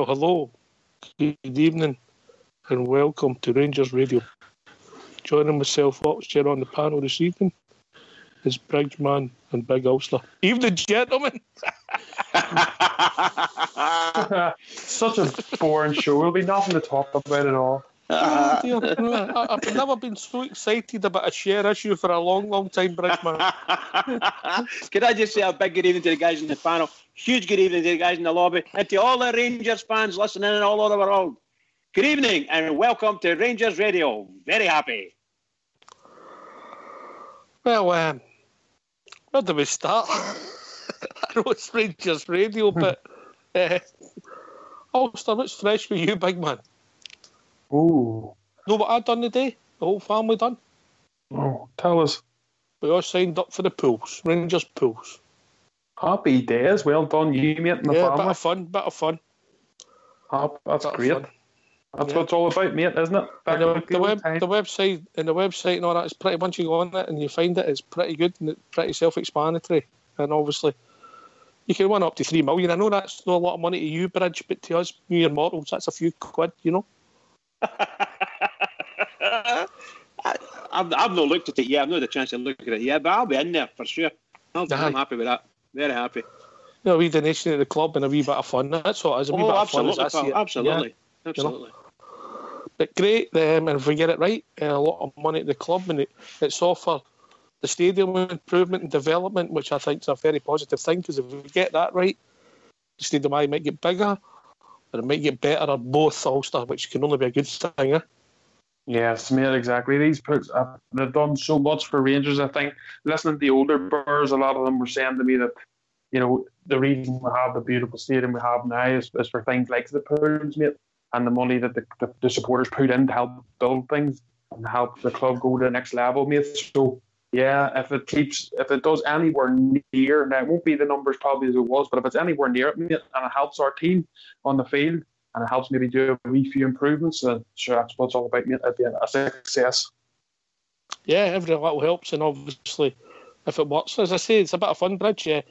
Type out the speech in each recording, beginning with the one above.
Well, hello, good evening, and welcome to Rangers Radio. Joining myself, upstairs on the panel this evening is Bridgeman and Big Ulster. Evening, gentlemen. Such a boring show. There'll be nothing to talk about at all. Oh dear, I've never been so excited about a share issue for a long, long time, Bridgeman. Can I just say a big good evening to the guys in the panel, huge good evening to the guys in the lobby, and to all the Rangers fans listening in all over the world. Good evening and welcome to Rangers Radio. Very happy. Well, where do we start? I know it's Rangers Radio, but Ulster, what's fresh with you, big man? Ooh. Know what I done today? The whole family done? Oh, tell us. We all signed up for the pools, Rangers pools. Happy days. Well done, you, mate, and the family. Bit of fun. That's great. That's what it's all about, mate, isn't it? The website and all that is pretty, once you go on it and you find it's pretty good and it's pretty self-explanatory. And obviously, you can win up to 3 million. I know that's not a lot of money to you, Bridge, but to us, mere mortals, that's a few quid, you know. I've not looked at it yet. I've not had a chance to look at it yet, but I'll be in there for sure. I'm happy with that. Very happy. A wee donation to the club and a wee bit of fun. That's what it is. A wee bit of fun. Absolutely. Yeah. Absolutely. But great, and if we get it right, a lot of money to the club, and it's all for the stadium improvement and development, which I think is a very positive thing, because if we get that right, the stadium might get bigger, or it might get better, or both, Ulster, which can only be a good thing, eh? Yes, mate, exactly. These pools, they've done so much for Rangers, I think. Listening to the older Burrs, a lot of them were saying to me that, you know, the reason we have the beautiful stadium we have now is for things like the pools, mate, and the money that the supporters put in to help build things and help the club go to the next level, mate. So, yeah, if it does anywhere near, now it won't be the numbers probably as it was, but if it's anywhere near it, mate, and it helps our team on the field, and it helps maybe do a wee few improvements, then sure, that's what it's all about, mate. It'd be a success. Yeah, every little helps, and obviously, if it works, as I say, it's a bit of fun, Bridge. Yeah,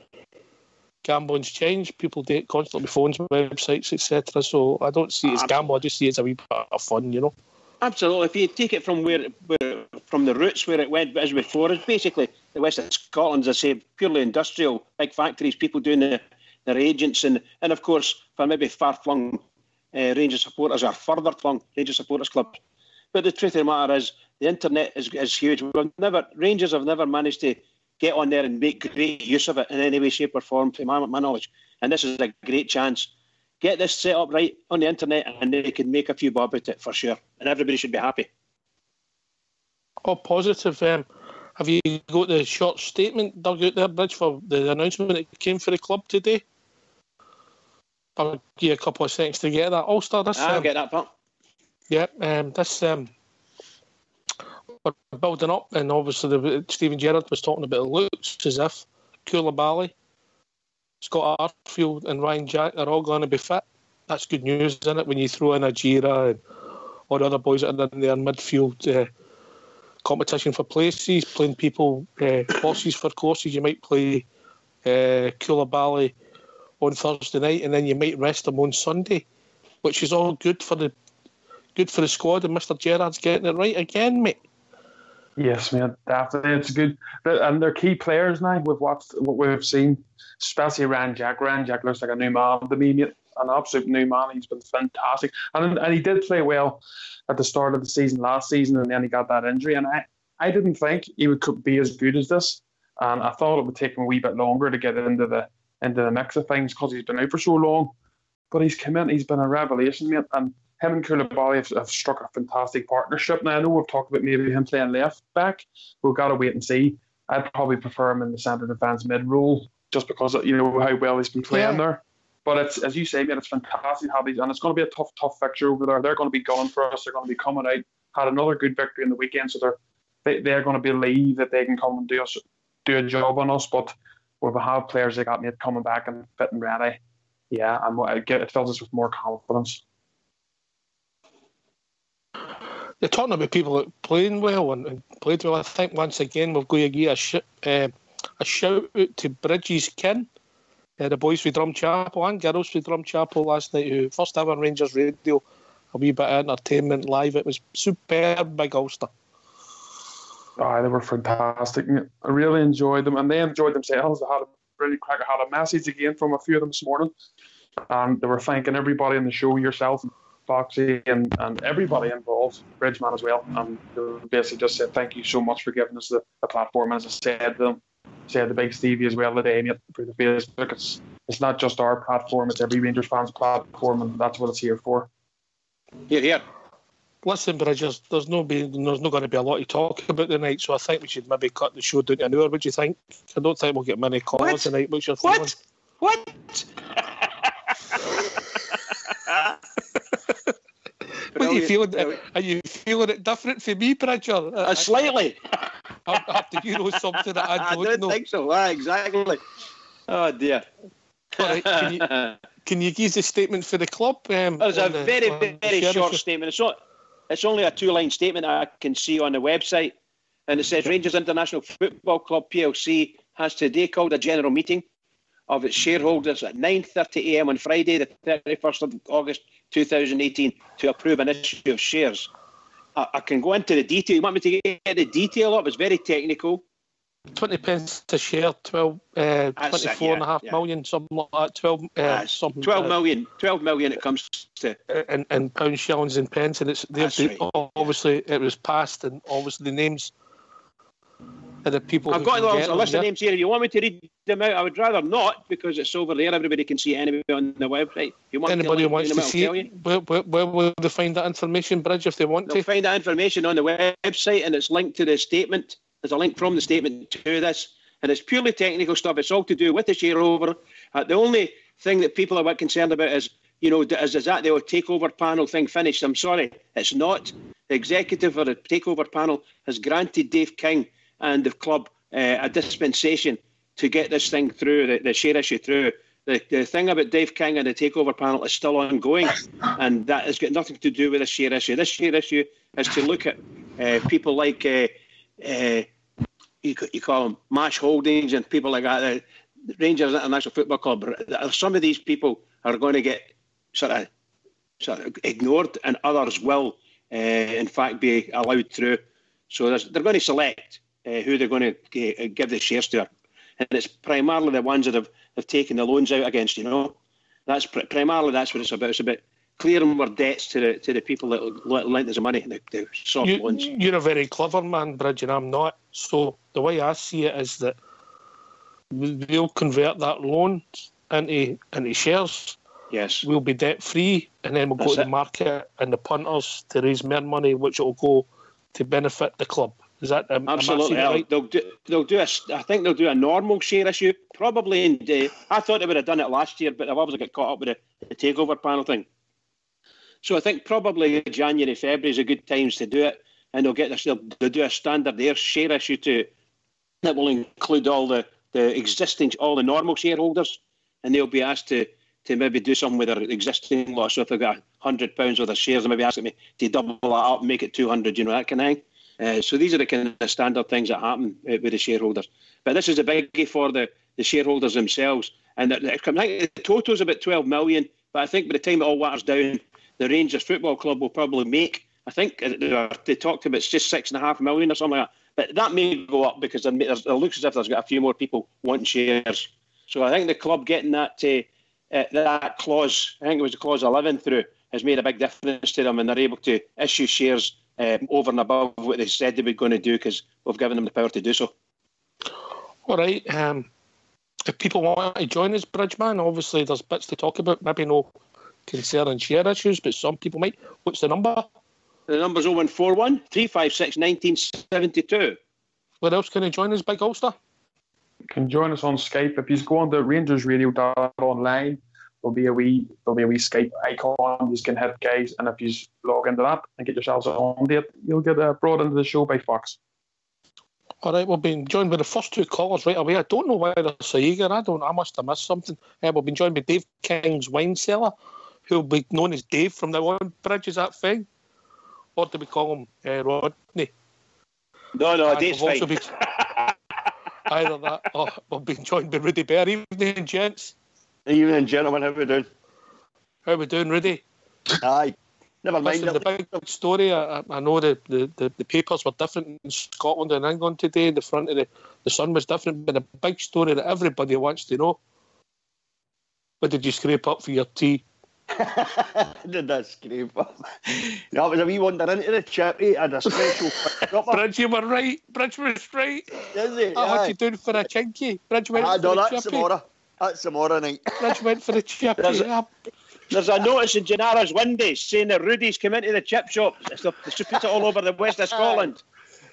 gambling's changed. People do it constantly with phones, websites, etc. So I don't see it as gamble. I just see it as a wee bit of fun, you know. Absolutely. If you take it from from the roots where it went as before, it's basically the west of Scotland, as I say, purely industrial, big factories, people doing their agents, and of course, for maybe far-flung Rangers supporters or further flung Rangers supporters clubs. But the truth of the matter is, the internet is huge. Rangers have never managed to get on there and make great use of it in any way, shape or form, to my knowledge. And this is a great chance. Get this set up right on the internet and they can make a few bob at it for sure. And everybody should be happy. Oh, positive. Have you got the short statement dug out there, Bridge, for the announcement that came for the club today? I'll give you a couple of seconds to get that. Ulster, I'll get that part. Yeah, we're building up, and obviously Stephen Gerrard was talking about it looks as if Koulibaly, Scott Arfield and Ryan Jack are all going to be fit. That's good news, isn't it, when you throw in Ajira and all the other boys that are in their midfield competition for places, playing people horses for courses. You might play Koulibaly on Thursday night, and then you might rest them on Sunday, which is all good for the squad. And Mr. Gerrard's getting it right again, mate. Yes, mate, definitely. It's good, and they're key players now. We've watched what we've seen, especially Ryan Jack. Ryan Jack looks like a new man to me, mate. An absolute new man. He's been fantastic, and he did play well at the start of the season last season, and then he got that injury. And I didn't think he would be as good as this, and I thought it would take him a wee bit longer to get into the mix of things because he's been out for so long. But he's come in, he's been a revelation, mate, and him and Koulibaly have struck a fantastic partnership. Now, I know we've talked about maybe him playing left back. We've got to wait and see. I'd probably prefer him in the centre defence mid role just because of, you know, how well he's been playing there. But it's, as you say, mate, it's fantastic how these, and it's going to be a tough fixture over there. They're going to be going for us. They're going to be coming out. Had another good victory in the weekend, so they're going to believe that they can come and do a job on us. But we have players they got, mate, coming back and fit and ready. Yeah, it fills us with more confidence. You're talking about people that playing well and played well. I think once again we've got to give a shout out to Bridges' kin. the boys from Drumchapel and girls from Drumchapel last night, who first ever Rangers radio, a wee bit of entertainment live. It was superb, Big Ulster. Oh, they were fantastic. I really enjoyed them, and they enjoyed themselves. I had a really crack. I had a message again from a few of them this morning, and they were thanking everybody in the show, yourself, Foxy, and everybody involved, Bridgeman as well. And they basically just said thank you so much for giving us the platform. As I said to them, said the big Stevie as well today, mate, through the Facebook. It's not just our platform; it's every Rangers fan's platform, and that's what it's here for. Here. Listen, Bridges, there's not going to be a lot to talk about tonight, so I think we should maybe cut the show down to an hour. What do you think? I don't think we'll get many calls tonight. What's your feeling? What? What are you feeling? Are you feeling it different for me, Bridger? Slightly. After you know something that I don't know. I don't think so. Exactly. Oh, dear. All right, can you give us a statement for the club? There's a very short statement. It's only a 2-line statement I can see on the website. And it says, Rangers International Football Club PLC has today called a general meeting of its shareholders at 9:30 a.m. on Friday, the 31st of August 2018, to approve an issue of shares. I can go into the detail. You want me to get the detail of it? It's very technical. 20 pence a share, 24.5 million, something like that. 12 million it comes to. In pounds, shillings and pence. And obviously it was passed, and obviously the names of the people. I've got a list of names here. If you want me to read them out, I would rather not, because it's over there. Everybody can see it anyway on the website. Anybody who wants to see it, where will they find that information, Bridge, if they want to? They'll find that information on the website, and it's linked to the statement. There's a link from the statement to this, and it's purely technical stuff. It's all to do with the shareover. The only thing that people are a bit concerned about is, is that the takeover panel thing finished? I'm sorry, it's not. The executive or the takeover panel has granted Dave King and the club a dispensation to get this thing through, the share issue through. The thing about Dave King and the takeover panel is still ongoing, and that has got nothing to do with the share issue. This share issue is to look at people like... you call them Mash Holdings and people like that. The Rangers International Football Club. Some of these people are going to get sort of ignored, and others will, in fact, be allowed through. So they're going to select who they're going to give the shares to, and it's primarily the ones that have taken the loans out against. That's primarily that's what it's about. It's about clearing our debts to the people that lent us the money, the soft loans. You're a very clever man, Bridge, and I'm not. So the way I see it is that we'll convert that loan into shares. Yes. We'll be debt free, and then we'll go to the market and the punters to raise more money, which will go to benefit the club. Is that absolutely right? They'll do I think they'll do a normal share issue, probably in I thought they would have done it last year, but they've obviously got caught up with the takeover panel thing. So I think probably January, February is a good times to do it, and they'll do a standard share issue that will include all the normal shareholders, and they'll be asked to maybe do something with their existing lot. So if they've got £100 worth of shares, they maybe ask me to double that up and make it 200, that kind of thing. So these are the kind of standard things that happen with the shareholders. But this is a biggie for the shareholders themselves, and I think the total is about 12 million. But I think by the time it all waters down, the Rangers Football Club will probably make, I think they talked about just 6.5 million or something like that. But that may go up because it looks as if there's got a few more people wanting shares. So I think the club getting that clause, I think it was clause 11 through, has made a big difference to them, and they're able to issue shares over and above what they said they were going to do, because we've given them the power to do so. All right. If people want to join us, Bridgeman, obviously there's bits to talk about. Maybe no concerning share issues, but some people might. What's the number? The number's 0141 356 1972. Where else can you join us, Big Ulster? You can join us on Skype. If you go on to rangersradio.online, there'll be a wee Skype icon. You can hit, guys, and if you log into that and get yourselves on there, you'll get brought into the show by Fox. All right, we've been joined by the first two callers right away. I don't know why they're so eager. I must have missed something. We've been joined by Dave King's wine cellar, who'll be known as Dave from now on. Bridge, is that fine? Or do we call him Rodney? No, Dave's fine. Either that or we've been joined by Rudy Bear. Evening, gents. Evening, gentlemen. How we doing? How we doing, Rudy? Aye. Never mind. Listen, the big story, I know the papers were different in Scotland and England today. The front of the Sun was different, but the big story that everybody wants to know: what did you scrape up for your tea? Did I scrape up? No, it was a wee wander into the chip. He had a special. Bridge, you were right. Bridge was right. Is he? What you doing for a chinky? Bridge went for the chippy. Tomorrow. That's tomorrow night. Bridge went for the chippy. There's a notice in Gennara's window saying that Rudy's come into the chip shop. They should put it all over the west of Scotland.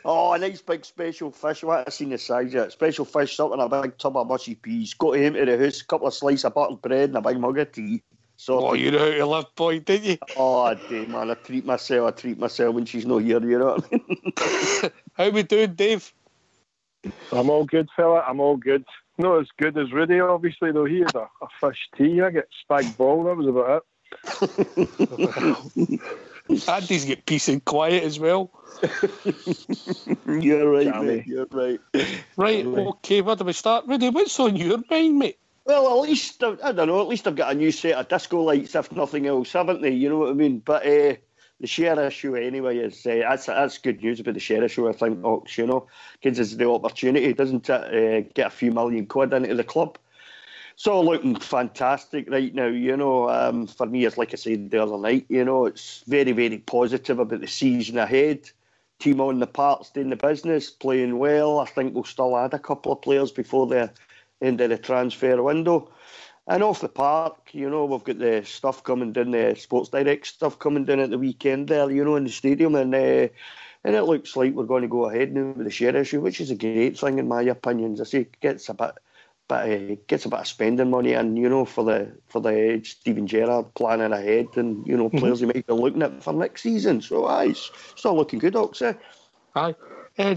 Oh, a nice big special fish. What I seen the size of it. Special fish, something, a big tub of mushy peas. Go to him to the house, a couple of slices of buttered bread and a big mug of tea. So, you know how to live, boy, didn't you? Oh, I do, man. I treat myself when she's not here, you know what I mean? How we doing, Dave? I'm all good, fella. I'm all good. Not as good as Rudy, obviously, though. He had a fish tea. I get spag bol. That was about it. Andy's get peace and quiet as well. You're right, mate. You're right. Right, okay, where do we start? Rudy, what's on your mind, mate? Well, at least, I don't know, at least I've got a new set of disco lights, if nothing else, haven't they? You know what I mean? But the share issue, anyway, is that's good news about the share issue, I think, Ox, you know. Gives us the opportunity, doesn't it, get a few million quid into the club. It's all looking fantastic right now, you know. For me, it's like I said the other night, you know, it's very, very positive about the season ahead. Team on the park, staying in the business, playing well. I think we'll still add a couple of players before the end of the transfer window. And off the park, you know, we've got the stuff coming down, the Sports Direct stuff coming down at the weekend there, you know, in the stadium. And it looks like we're going to go ahead now with the share issue, which is a great thing in my opinion. As I say, it gets a bit of spending money in, you know, for the Steven Gerrard planning ahead and, you know, players he might be looking at for next season. So, it's all looking good, Oxy. Aye.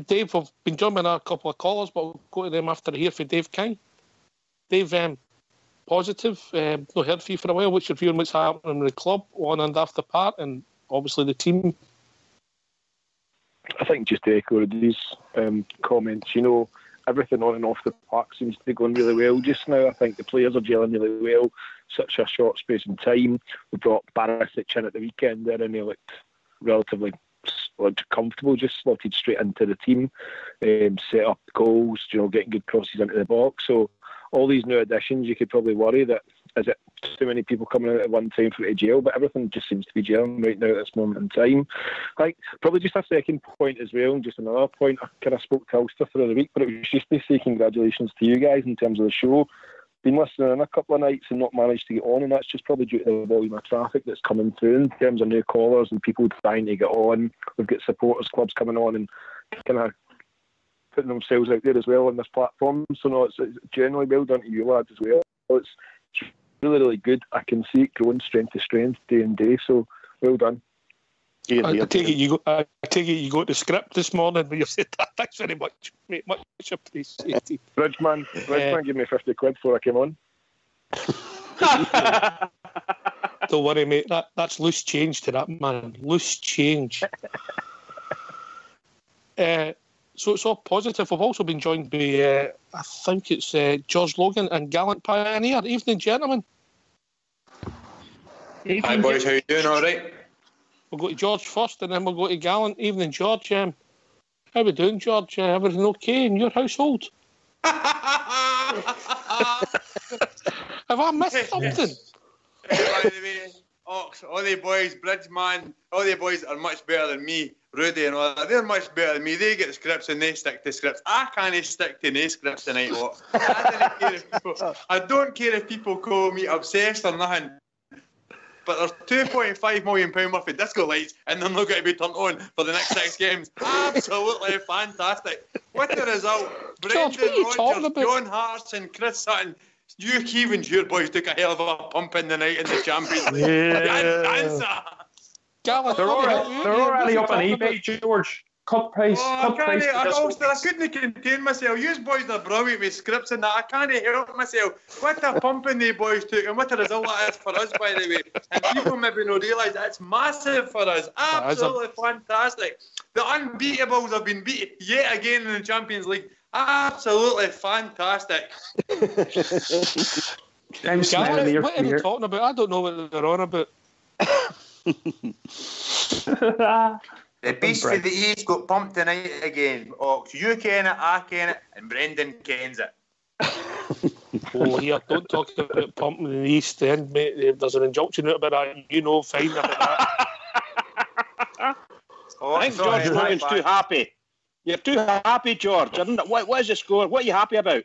Dave, we've been jumping a couple of callers, but we'll go to them after here for Dave King. Dave, positive. Not heard from you for a while. What's your view on what's happening in the club, on and after part, and obviously the team? I think just to echo these comments, you know, everything on and off the park seems to be going really well just now. I think the players are gelling really well. Such a short space in time. We brought Barisic in at the weekend there, and he looked relatively comfortable, just slotted straight into the team, set up goals, you know, getting good crosses into the box. So all these new additions, you could probably worry that is it too many people coming out at one time for jail, but everything just seems to be gelling right now at this moment in time. Like, probably just a second point as well, and just another point. I kind of spoke to Ulster through the week, but it was just to say congratulations to you guys in terms of the show. Been listening in a couple of nights and not managed to get on, and that's just probably due to the volume of traffic that's coming through in terms of new callers and people trying to get on. We've got supporters clubs coming on and kind of putting themselves out there as well on this platform. So no, it's generally well done to you lads as well. It's really, really good. I can see it growing strength to strength day and day. So well done. I take it you got the script this morning when you said that. Thanks very much, mate. Much appreciated. Bridgeman gave me 50 quid before I came on. Don't worry, mate. That's loose change to that man. Loose change. So it's all positive. We've also been joined by, I think it's George Logan and Gallant Pioneer. Evening, gentlemen. Hi, boys. How you doing? All right? We'll go to George first, and then we'll go to Gallant. Evening, George. How we doing, George? Everything okay in your household? Have I missed something? By the way, Ox, all the boys, Bridgeman, all the boys are much better than me. Rudy and all that, they're much better than me. They get scripts and they stick to scripts. I can't stick to no scripts tonight, what? I don't care if people call me obsessed or nothing. But there's £2.5 million worth of disco lights and they're not going to be turned on for the next 6 games. Absolutely fantastic. What the result? Brendan Rodgers, John Hartson and Chris Sutton. You Keevans, your boys took a hell of a pump in the night in the Champions League. Yeah. They're already up on eBay, George. Cut price. I couldn't contain myself. You boys are brilliant with scripts and that. I can't help myself. What a pumping they boys took and what a result that is for us, by the way. And people maybe don't realise that it's massive for us. Absolutely fantastic. The unbeatables have been beaten yet again in the Champions League. Absolutely fantastic. I'm smiling here. What are they talking about? I don't know what they're on about. The Beast for the East got pumped tonight again. Ox, you ken it, I ken it, and Brendan kens it. Oh, yeah, don't talk about pumping in the East End, mate. There's an injunction out about that. You know, fine about that. I think George Logan's too happy. You're too happy, George. I don't know. What is the score? What are you happy about?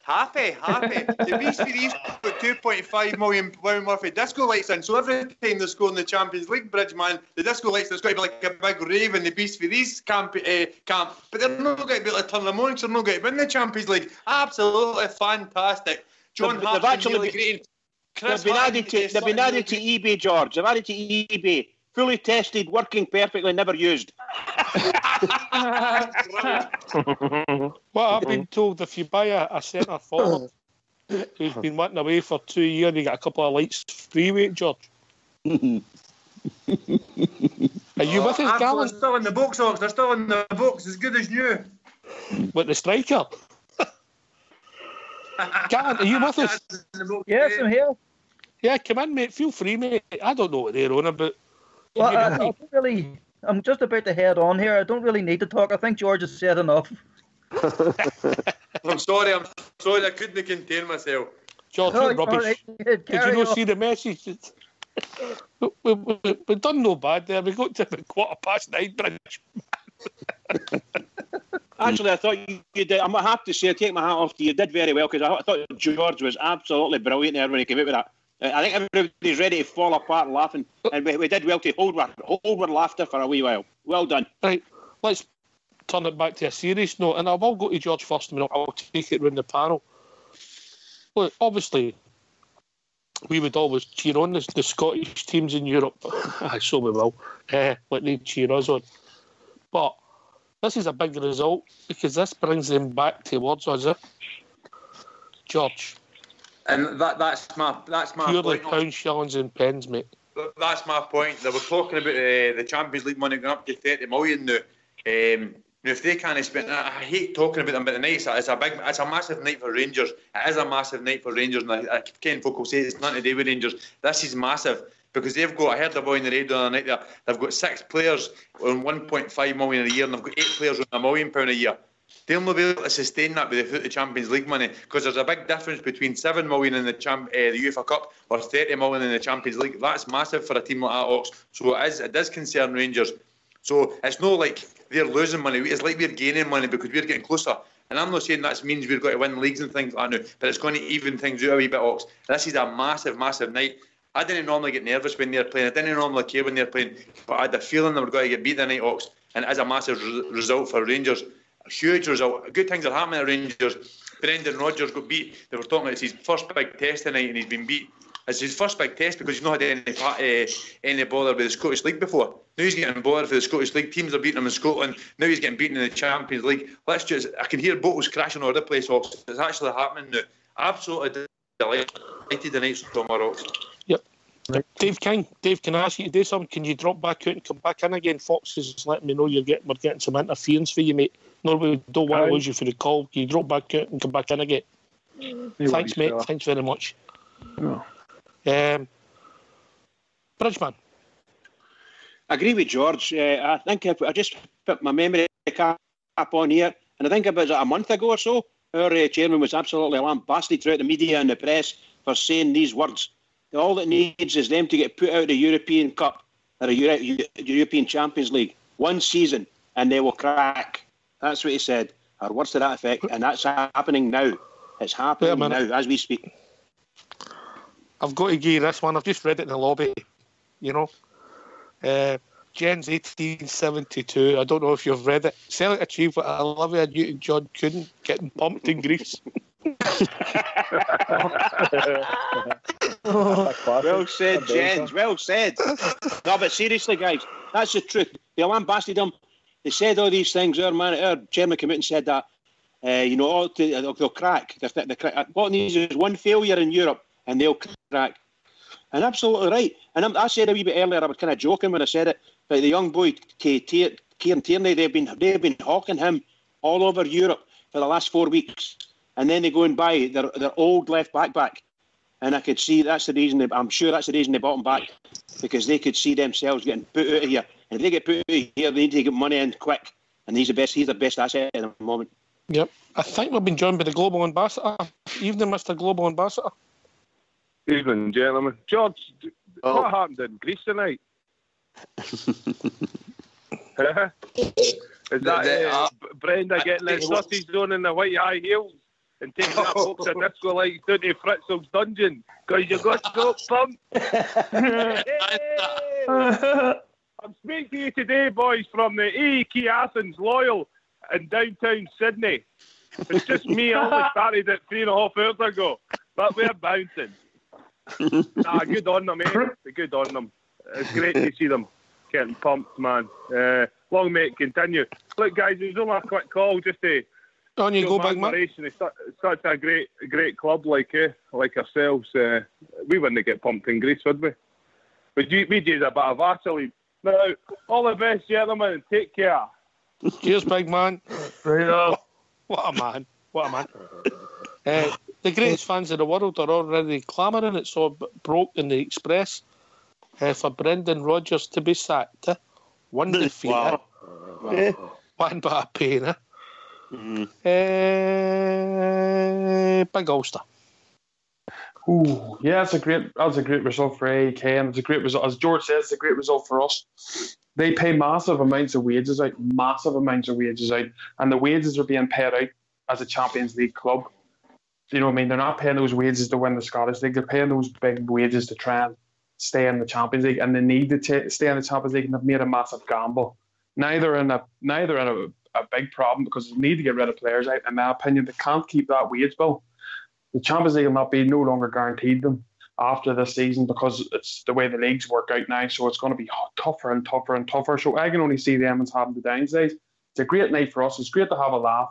Happy. The Beast for the East got 2.5 million pound worth of disco lights in. So every time they score in the Champions League, Bridgeman, the disco lights, there's got to be like a big rave in the Beast for the East camp. But they're not going to be able to turn them on because they're not going to win the Champions League. Absolutely fantastic. John Hart's really great. They've been added to eBay, George. They've added to eBay. Fully tested, working perfectly, never used. Well, I've been told if you buy a centre forward who's been wanting away for 2 years, you get a couple of lights free with it, George. Are you with us, Gallon? They're still in the books, Ox. They're still in the books, as good as new. With the striker? Gallon, are you with us? Yes, I'm here. Yeah, come in, mate. Feel free, mate. I don't know what they're on about. Well, I don't really. I'm just about to head on here. I don't really need to talk. I think George has said enough. I'm sorry. I couldn't contain myself. George, rubbish. Did you not see the message? We've done no bad there. We got to about 9:15, Bridge. Actually, I thought you did. I'm going to have to say, take my hat off to you. You did very well, because I thought George was absolutely brilliant there when he came out with that. I think everybody's ready to fall apart laughing, and we did well to hold our laughter for a wee while. Well done. Right, let's turn it back to a serious note, and I will go to George first a minute. I'll take it round the panel. Look, obviously, we would always cheer on the Scottish teams in Europe. So we will. Let them cheer us on. But this is a big result, because this brings them back towards us. George. And that's my purely point. Pounds, shillings and pence, mate. That's my point. They were talking about the Champions League money going up to 30 million now. If they can't spend, I hate talking about them, but the night it's a massive night for Rangers. It is a massive night for Rangers, and I Ken folk will say it's nothing to do with Rangers. This is massive, because they've got. I heard the boy in the radio the other night there. They've got 6 players on 1.5 million a year, and they've got 8 players on £1 million a year. They'll not be able to sustain that without the Champions League money, because there's a big difference between 7 million in the UEFA Cup or 30 million in the Champions League. That's massive for a team like that, Ox. So it does concern Rangers. So it's not like they're losing money. It's like we're gaining money because we're getting closer. And I'm not saying that means we've got to win leagues and things like that now, but it's going to even things out a wee bit, Ox. This is a massive, massive night. I didn't normally get nervous when they're playing. I didn't normally care when they're playing, but I had the feeling they were going to get beat tonight, Ox. And it is a massive result for Rangers. A huge result. Good things are happening at Rangers. Brendan Rodgers got beat. They were talking about it's his first big test tonight, and he's been beat. It's his first big test because he's not had any bother with the Scottish League before. Now he's getting bothered for the Scottish League. Teams are beating him in Scotland. Now he's getting beaten in the Champions League. I can hear bottles crashing all over the place, Ox. It's actually happening now. Absolutely delighted tonight, tomorrow. Yep. Dave King, can I ask you to do something? Can you drop back out and come back in again? Fox is letting me know we're getting some interference for you, mate. No, we don't want to lose you for the call. Can you drop back out and come back in again? Thanks, mate. Thanks very much. No. Bridgeman. I agree with George. I think I just put my memory cap on here, and I think about a month ago or so, our chairman was absolutely lambasted throughout the media and the press for saying these words. All it needs is them to get put out of the European Cup or the European Champions League 1 season, and they will crack. That's what he said, or words to that effect, and that's happening now. It's happening now as we speak. I've got to give you this one. I've just read it in the lobby. You know, Jens 1872. I don't know if you've read it. Celtic achieved what Olivia Newton-John couldn't, getting pumped in Greece. Well said, Jens. Well said. No, but seriously, guys, that's the truth. They lambasted him. They said all these things. Our chairman came out and said that, they'll crack. What needs is one failure in Europe, and they'll crack. And absolutely right. And I said a wee bit earlier, I was kind of joking when I said it, but the young boy, Kieran Tierney, they've been hawking him all over Europe for the last 4 weeks. and then they go and buy their old left back. And I could see that's the reason. I'm sure that's the reason they bought him back, because they could see themselves getting put out of here. And if they get put out of here, they need to get money in quick. And he's the best asset at the moment. Yep. I think we've been joined by the Global Ambassador. Evening, Mr. Global Ambassador. Evening, gentlemen. George, what happened in Greece tonight? Is that Brenda getting his sausage on in the white high heels and taking that box of disco lights down to Fritzl's dungeon because you got so pumped? I'm speaking to you today, boys, from the AEK Athens Loyal in downtown Sydney. It's just me. I only started it 3.5 hours ago, but we're bouncing. Good on them, eh? Good on them. It's great to see them getting pumped, man. Long may it continue. Look, guys, it was only a quick call just to on you go, big man. It's such a great club like ourselves. We wouldn't get pumped in Greece, would we? But we did a bit of Vaseline. Now, all the best, gentlemen, and take care. Cheers, big man. Right on. What a man. What a man. The greatest fans in the world are already clamouring. It's all broke in the Express for Brendan Rodgers to be sacked. One defeat. Wow. One but a pain. Big Ulster. Ooh, yeah, that's a great result for AEK, and it's a great result. As George says, it's a great result for us. They pay massive amounts of wages out, and the wages are being paid out as a Champions League club. You know what I mean? They're not paying those wages to win the Scottish League. They're paying those big wages to try and stay in the Champions League, and they need to stay in the Champions League, and they've made a massive gamble. Neither in a big problem because they need to get rid of players out. In my opinion, they can't keep that wage bill. The Champions League will not be no longer guaranteed them after this season because it's the way the leagues work out now. So it's going to be tougher and tougher and tougher. So I can only see them as having the downsides. It's a great night for us. It's great to have a laugh.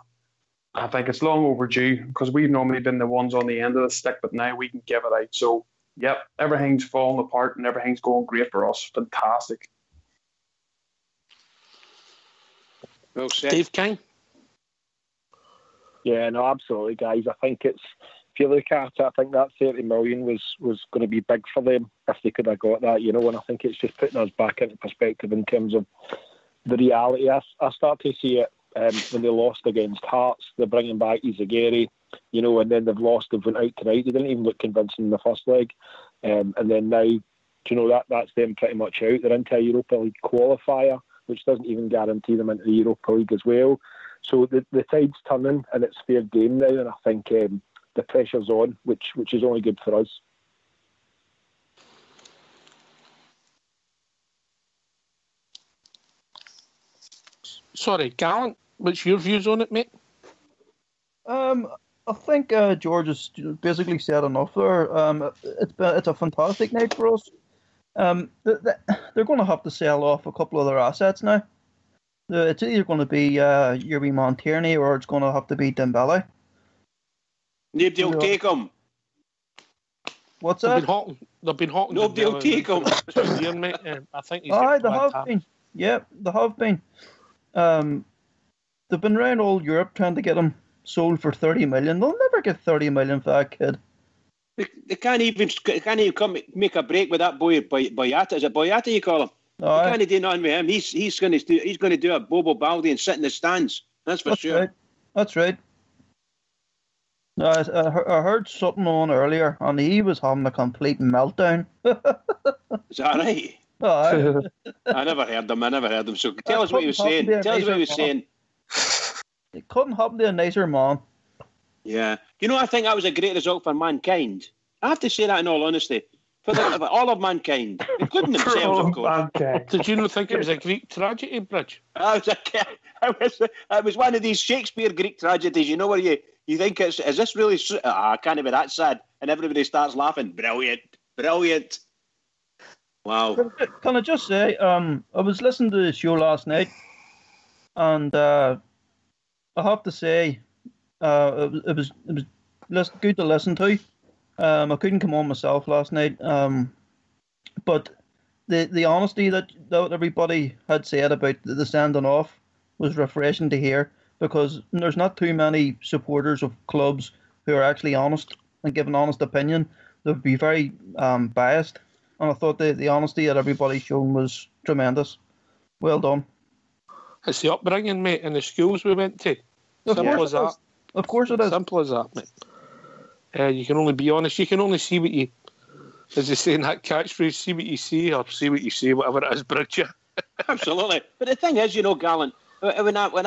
I think it's long overdue because we've normally been the ones on the end of the stick, but now we can give it out. So, yep, everything's falling apart and everything's going great for us. Fantastic. Well said. Dave King. Yeah, no, absolutely, guys. I think it's, if you look at it, I think that 30 million was going to be big for them if they could have got that, you know, and I think it's just putting us back into perspective in terms of the reality. I start to see it when they lost against Hearts. They're bringing back Izagiri, you know, and then they've went out tonight. They didn't even look convincing in the first leg. And then now, you know, that's them pretty much out. They're into a Europa League qualifier, which doesn't even guarantee them into the Europa League as well. So the tide's turning and it's fair game now, and I think the pressure's on, which is only good for us. Sorry, Gallant, what's your views on it, mate? I think George has basically said enough there. It's a fantastic night for us. They're going to have to sell off a couple of their assets now. It's either going to be Yuri Montierney or it's going to have to be Dembele. Nobody will take him. What's that? They've been hawking. Nobody will take him. I think he's they have been. Yeah, they have been. They've been around all Europe trying to get him sold for 30 million. They'll never get 30 million for that kid. They can't even come make a break with that boy Boyata. Is it Boyata you call him? They can't do nothing with him. He's going to do a Bobo Baldi and sit in the stands. That's sure. Right. That's right. I heard something on earlier, and he was having a complete meltdown. Is that right? Oh, I never heard them. So tell us what he was saying. It couldn't happen to a nicer man. Yeah. You know, I think that was a great result for mankind. I have to say that in all honesty. For all of mankind, including themselves, of course. Did you not think it was a Greek tragedy, Bridge? It was one of these Shakespeare Greek tragedies, you know, where you think, is this really... I can't be that sad. And everybody starts laughing. Brilliant. Wow. Can I just say, I was listening to the show last night, and I have to say, it was good to listen to. I couldn't come on myself last night, but the honesty that everybody had said about the sending off was refreshing to hear. because there's not too many supporters of clubs who are actually honest and give an honest opinion. They'd be very biased, and I thought the honesty that everybody shown was tremendous. Well done. It's the upbringing, mate, and the schools we went to. Simple as that. Of course it is. Simple as that, mate. You can only be honest. You can only see what you, as they say in that catchphrase, see what you see or see what you say, whatever it is, Bridget. Absolutely. But the thing is, Gallant, when I put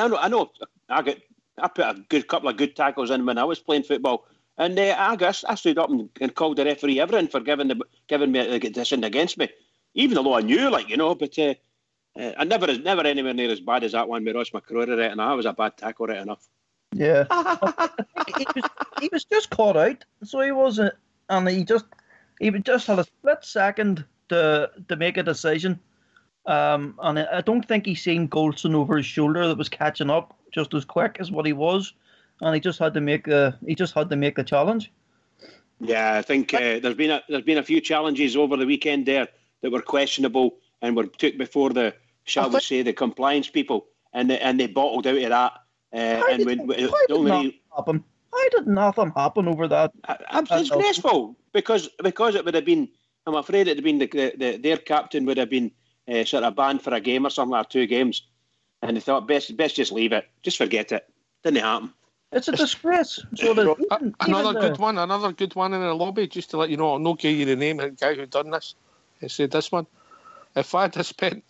a good couple of good tackles in when I was playing football, and I stood up and called the referee everything for giving me a decision against me, even though I knew, but I never anywhere near as bad as that one with Ross McCrory, right? And I was a bad tackle, right enough. Yeah, he was just caught out, so he wasn't, and he just had a split second to make a decision. And I don't think he seen Goldson over his shoulder that was catching up just as quick as what he was, and he just had to make the challenge. Yeah, I think there's been a few challenges over the weekend there that were questionable and were took before the the compliance people, and they bottled out of that. Why did nothing happen over that? It's disgraceful because it would have been. I'm afraid it would have been their captain would have been sort of banned for a game or something, or 2 games, and they thought best just leave it, just forget it. Didn't happen. It's a disgrace. So another good one in the lobby, just to let you know. I'll not give you the name of the guy who done this. He said this one: if I'd have spent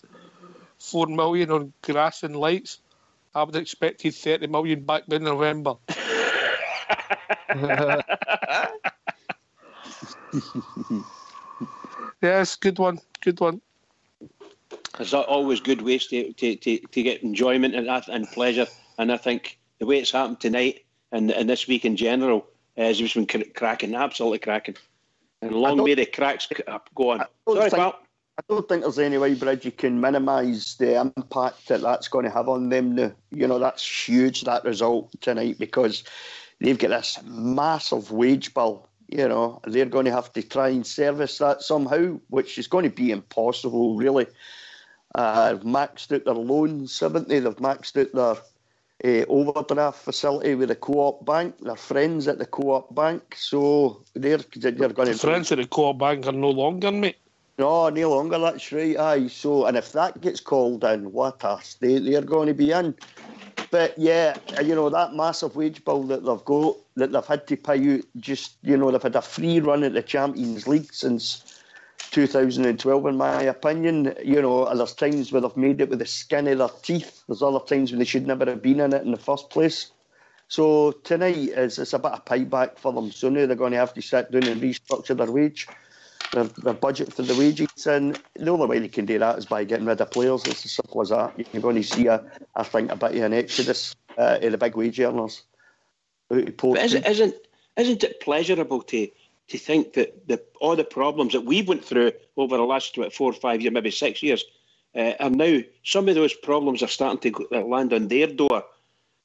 $4 million on grass and lights, I would have expected 30 million back in November. Yes, good one. There's always good ways to get enjoyment and pleasure, and I think the way it's happened tonight and this week in general has just been cracking, absolutely cracking. And long may the cracks go on. Sorry, pal. I don't think there's any way, Bridge, you can minimise the impact that's going to have on them now. That's huge, that result tonight, because they've got this massive wage bill. They're going to have to try and service that somehow, which is going to be impossible, really. They've maxed out their loans, haven't they? They've maxed out their overdraft facility with the Co-op Bank. They're friends at the Co-op Bank, so they're going to... Friends at the Co-op Bank are no longer, mate. No longer, that's right, aye. So, and if that gets called in, what a state they're going to be in. But yeah, that massive wage bill that they've got, that they've had to pay out, just, they've had a free run at the Champions League since 2012, in my opinion. There's times where they've made it with the skin of their teeth. There's other times when they should never have been in it in the first place. So tonight, it's a bit of payback for them. So now they're going to have to sit down and restructure their budget for the wages, and the only way they can do that is by getting rid of players. It's as simple as that. You're going to see, I think, a bit of an exodus of the big wage earners. But isn't it pleasurable to think that all the problems that we went through over the last 4 or 5 years, maybe 6 years, are now, some of those problems are starting to land on their door,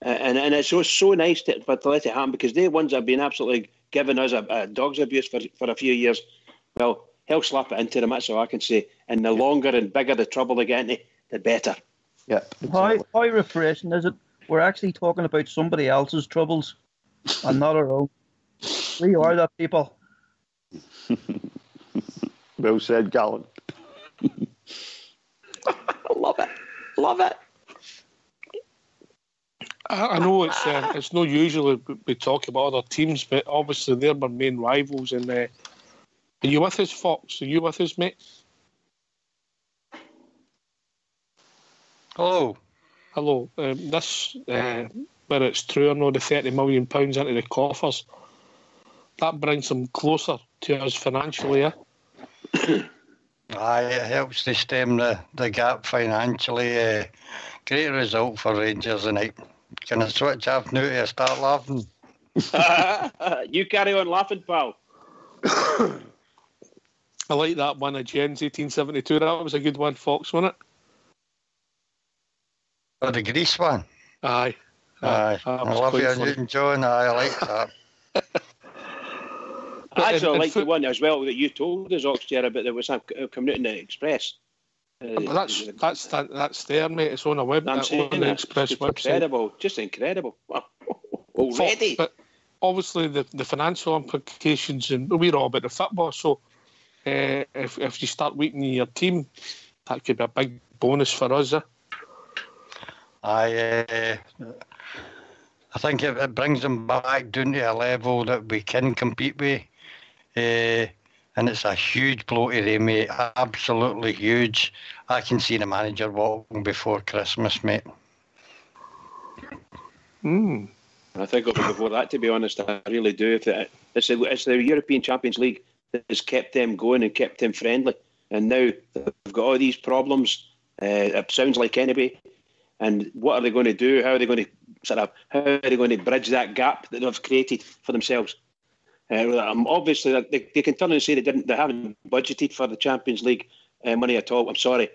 and it's so nice to let it happen, because they're ones that have been absolutely giving us a dog's abuse for a few years. Well, he'll slap it into them, that's all I can say. And the longer and bigger the trouble they get into, the better. Yeah. Exactly. How refreshing is it? We're actually talking about somebody else's troubles and not our own. We are that people. Well said, Gallant. Love it. I know it's not usually we talk about other teams, but obviously they're my main rivals. And are you with us, Fox? Are you with us, mate? Hello. This, whether it's true or not, the £30 million into the coffers, that brings them closer to us financially, Aye, it helps to stem the gap financially. Great result for Rangers tonight. Can I switch off now to start laughing? You carry on laughing, pal. I like that one of Jen's 1872. That was a good one, Fox, wasn't it? Oh, the Greece one? Aye. I love you, Newton-John. I like that. I actually like the one as well that you told us, Oxter, about that was coming out in the Express. But that's there, mate. It's on a web. I'm saying on the Express it's website. incredible, just incredible. Already. But obviously the financial implications, and we're all about the football. So if you start weakening your team, that could be a big bonus for us. I think it brings them back down to a level that we can compete with. And it's a huge blow to them, mate. Absolutely huge. I can see the manager walking before Christmas, mate. I think it'll be before that, to be honest. I really do. It's the European Champions League that has kept them going and kept them friendly. And now they've got all these problems. It sounds like anyway. And what are they going to do? How are they going to bridge that gap that they've created for themselves? Obviously, they can turn and say they haven't budgeted for the Champions League money at all. I'm sorry,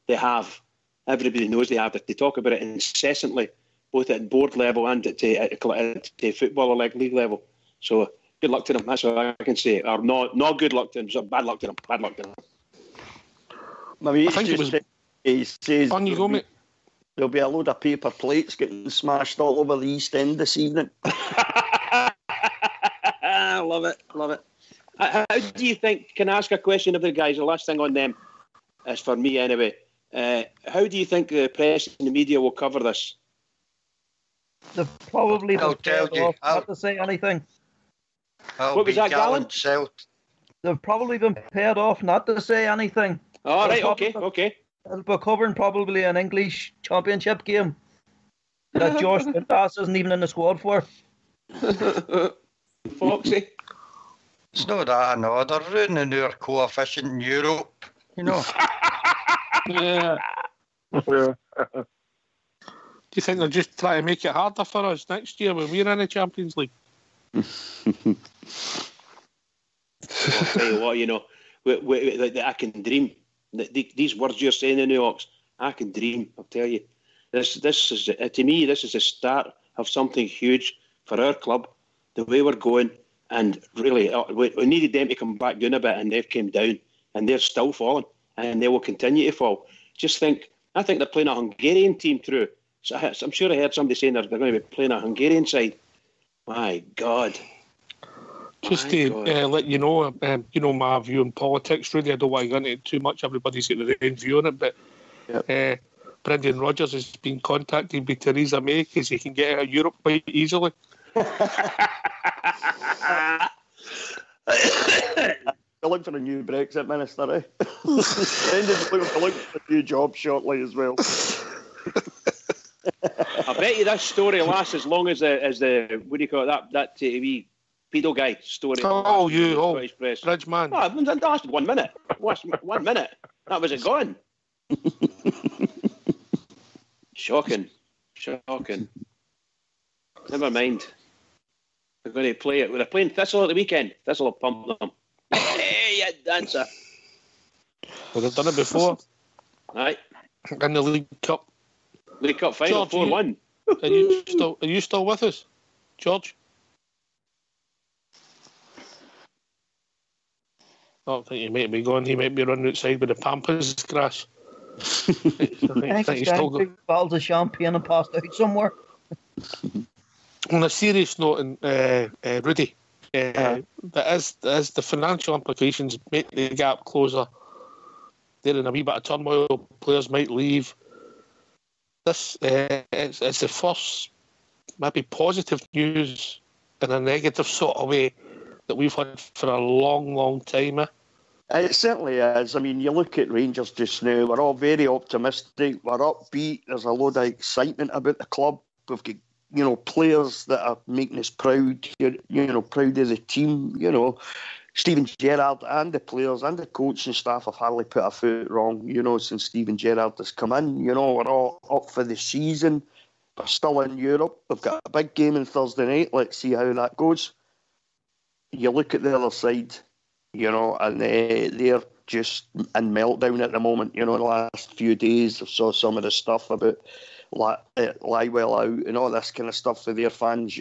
they have. Everybody knows they have. They talk about it incessantly, both at board level and at football or league level. So good luck to them. That's what I can say. Or not good luck to them. So bad luck to them. Bad luck to them. I think it was. He says on you go, mate. There'll be a load of paper plates getting smashed all over the East End this evening. Love it. How do you think? Can I ask a question of the guys? The last thing on them is for me anyway. How do you think the press and the media will cover this? They've probably been paid off not to say anything. What was that, Gallen? They've probably been paid off not to say anything. All right, okay. They'll be covering probably an English championship game that Josh Pintas isn't even in the squad for. Foxy. It's not that, no. They're ruining our coefficient in Europe, you know. Yeah. Do you think they're just trying to make it harder for us next year when we're in the Champions League? I'll tell you what, you know, I can dream. These words you're saying in the Ox, I can dream. I'll tell you, this is to me. This is the start of something huge for our club. The way we're going, and really, we needed them to come back down a bit, and they've came down, and they're still falling, and they will continue to fall. I think they're playing a Hungarian team through. So I'm sure I heard somebody saying they're going to be playing a Hungarian side. My God. Just to let you know my view on politics, really. I don't want to get into it too much. Everybody's got their own view on it, but Brendan Rodgers has been contacted by Theresa May because he can get out of Europe quite easily. They're looking for a new Brexit minister, eh? Brendan's looking for a new job shortly as well. I bet you that story lasts as long as the what do you call it, that TV pedo guy story. Bridgeman. Oh, that lasted 1 minute. 1 minute. That was it gone. Shocking. Never mind. They're going to play it. They're playing Thistle at the weekend. Thistle will pump them. Hey, you dancer. Well, they've done it before. Right. In the League Cup. League Cup final, 4-1. Are you still with us, George? I don't think he might be going. He might be running outside with the Pampas grass. I think he's still going. Bottles of champagne and passed out somewhere. On a serious note, Rudy, that is the financial implications make the gap closer. They're in a wee bit of turmoil. Players might leave. This it's the first maybe positive news in a negative sort of way that we've had for a long, long time. It certainly is. I mean, you look at Rangers just now, we're all very optimistic, we're upbeat, there's a load of excitement about the club. We've got, players that are making us proud, proud of the team, Steven Gerrard and the players and the coaching staff have hardly put a foot wrong, since Steven Gerrard has come in. We're all up for the season. We're still in Europe. We've got a big game on Thursday night. Let's see how that goes. You look at the other side, and they're just in meltdown at the moment. The last few days I saw some of the stuff about Lywell out and all this kind of stuff for their fans,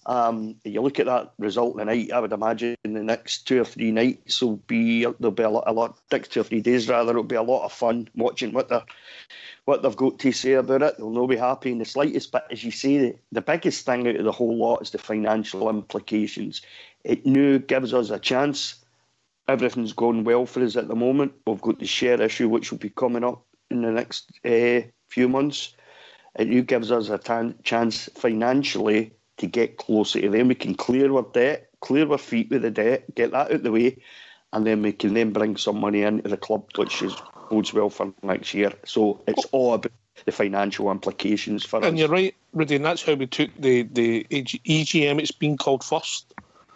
You look at that result tonight, I would imagine the next 2 or 3 nights there'll be a lot, next 2 or 3 days rather, it'll be a lot of fun watching what they've got to say about it. They'll not be happy in the slightest, but as you say, the biggest thing out of the whole lot is the financial implications. It now gives us a chance. Everything's going well for us at the moment. We've got the share issue, which will be coming up in the next few months. It now gives us a chance financially to get closer to them. We can clear our debt, clear our feet with the debt, get that out of the way, and then we can then bring some money into the club, which bodes well for next year. So it's all about the financial implications for us. And you're right, Rudy, and that's how we took the EGM. It's been called first.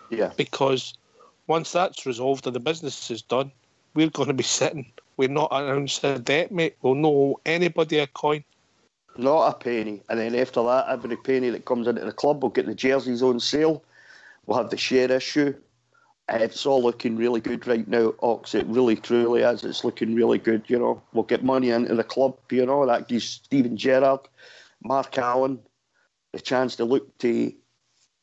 Yeah. Because once that's resolved and the business is done, we're going to be sitting. We're not announced a debt, mate. We'll not owe anybody a coin. Not a penny. And then after that, every penny that comes into the club, we'll get the jerseys on sale. We'll have the share issue. It's all looking really good right now, Ox. It really, truly is. It's looking really good, you know. We'll get money into the club, you know. That gives Steven Gerrard, Mark Allen the chance to look to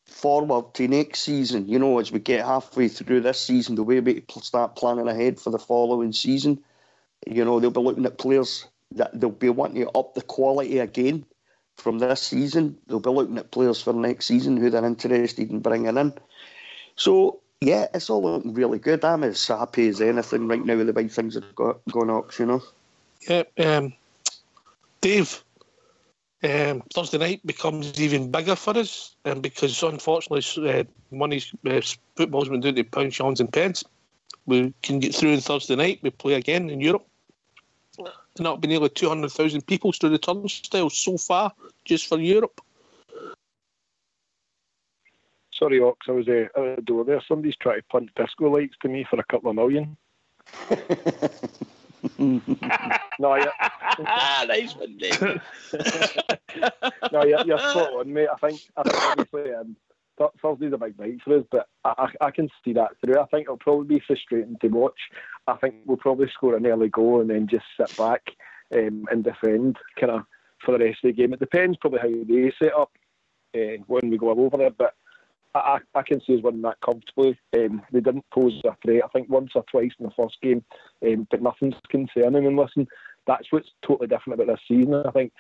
forward to next season, you know, as we get halfway through this season, the way we start planning ahead for the following season. You know, they'll be looking at players that they'll be wanting to up the quality again from this season. They'll be looking at players for next season who they're interested in bringing in. So, yeah, it's all looking really good. I'm as happy as anything right now with the big things that have gone up, you know. Yeah, Dave, Thursday night becomes even bigger for us, because unfortunately, football's been down to pounds, shillings and pence. We can get through on Thursday night. We play again in Europe. And that'll be nearly 200,000 people through the turnstiles so far, just for Europe. Sorry, Ox, I was out the door there. Somebody's trying to punt disco lights to me for a couple of million. No, yeah. Nice one, Dave. No, you're spot on, mate. I think obviously Thursday's a big night for us, but I can see that through. I think it'll probably be frustrating to watch. I think we'll probably score an early goal and then just sit back and defend kind of for the rest of the game. It depends probably how they set up when we go over it, but I can see us winning that comfortably. They didn't pose a threat, I think, once or twice in the first game, but nothing's concerning. And listen, that's what's totally different about this season. I think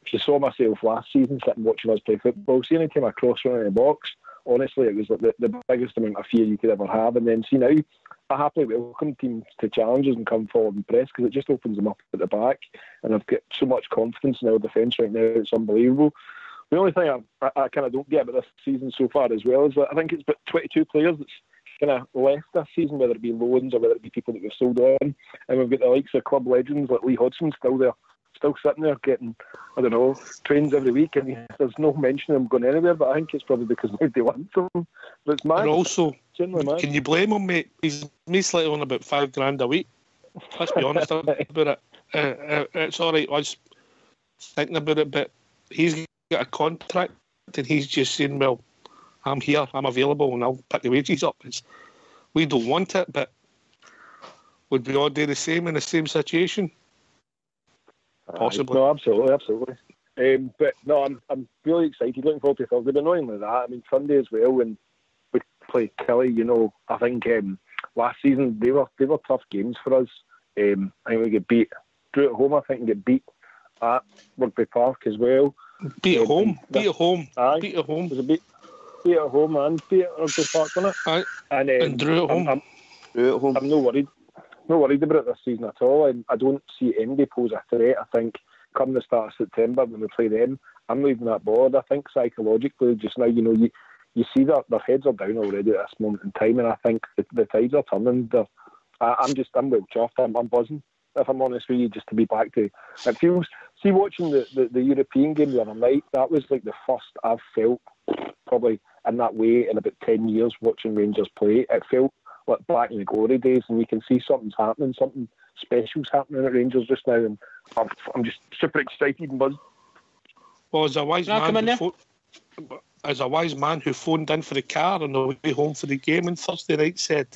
if you saw myself last season sitting watching us play football, see any time I cross run in the box, honestly, it was like the biggest amount of fear you could ever have. And then see now, I happily welcome teams to challenges and come forward and press, because it just opens them up at the back. And I've got so much confidence in our defence right now, it's unbelievable. The only thing I kind of don't get about this season so far as well is that I think it's about 22 players that's kind of left this season, whether it be loans or whether it be people that we've sold on. And we've got the likes of club legends like Lee Hodgson still there, still sitting there getting, I don't know, trains every week, and there's no mention of him going anywhere, but I think it's probably because nobody wants him. But it's mad. And also, can you blame him, mate? He's slightly on about $5,000 a week. Let's be honest about it. It's all right. I was thinking about it, but he's got a contract and he's just saying, well, I'm here, I'm available, and I'll pick the wages up. We don't want it, but would we all do the same in the same situation? Possibly. No, absolutely. But no, I'm really excited, looking forward to Thursday. But not only that, I mean, Sunday as well, when we play Killie, you know, I think last season they were tough games for us. I think we get beat. Drew at home, I think, and get beat at Rugby Park as well. Beat at home. Aye. Beat at home. It was a beat at home and beat at Rugby Park, wasn't it? Aye. And Drew at home. I'm not worried about it this season at all. I don't see anybody pose a threat. I think come the start of September when we play them, I'm leaving that board. I think psychologically just now, you know, you see that their heads are down already at this moment in time, and I think the tides are turning. I'm well chuffed. I'm buzzing, if I'm honest with you, just to be back to it. Feels, see, watching the European game the other night, that was like the first I've felt probably in that way in about 10 years watching Rangers play. It felt like back in the glory days, and you can see something's happening, something special's happening at Rangers just now, and I'm just super excited and buzzed. Well, as a wise man who phoned in for the car on the way home for the game on Thursday night said,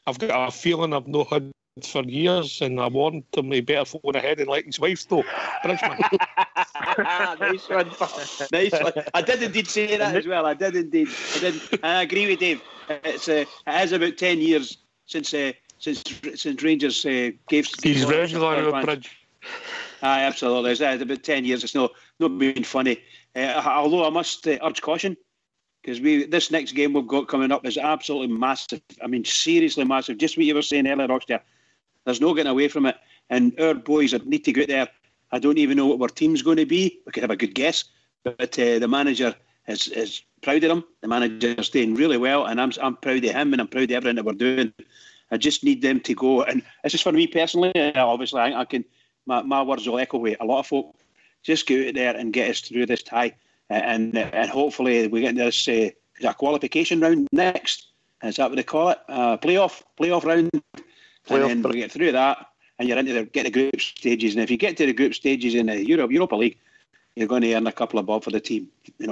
I've got a feeling I've not had for years, and I warned him he better phone ahead and let his wife know. Bridgman. Nice one. Nice one. I did indeed say that as well. I did indeed. I agree with Dave. It is about 10 years since Rangers gave. He's regular on the bridge. Aye, absolutely. It's about 10 years. It's not being funny. Although I must urge caution, because this next game we've got coming up is absolutely massive. I mean, seriously massive. Just what you were saying earlier, Rockster. There's no getting away from it. And our boys need to go out there. I don't even know what our team's going to be. We could have a good guess. But the manager is proud of them. The manager's doing really well. And I'm proud of him, and I'm proud of everything that we're doing. I just need them to go. And this is for me personally. Obviously, I can. My words will echo with a lot of folk. Just go out there and get us through this tie. And hopefully we get into this a qualification round next. Is that what they call it? Playoff round. And then we get through that, and you're into get the group stages. And if you get to the group stages in the Europa League, you're going to earn a couple of bob for the team,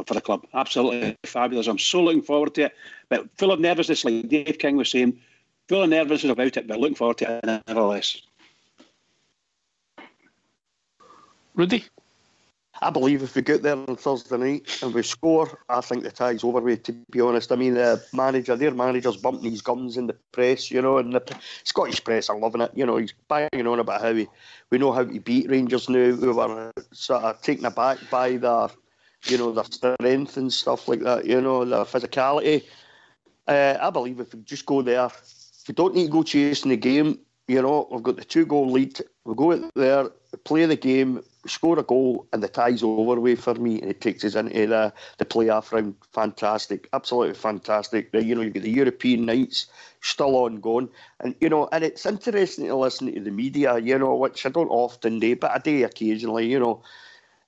for the club. Absolutely fabulous. I'm so looking forward to it. But full of nervousness, like Dave King was saying, full of nervousness about it, but looking forward to it nevertheless. Rudy? I believe if we get there on Thursday night and we score, I think the tie's over with, to be honest. I mean, their manager's bumping his gums in the press, and the Scottish press are loving it. He's banging on about how we know how to beat Rangers now. We were sort of taken aback by their strength and stuff like that, their physicality. I believe if we just go there, we don't need to go chasing the game. We've got the 2-goal lead. We go out there, play the game, score a goal, and the tie's over with for me, and it takes us into the playoff round. Fantastic, absolutely fantastic. You've got the European nights still ongoing, and and it's interesting to listen to the media, which I don't often do, but I do occasionally, and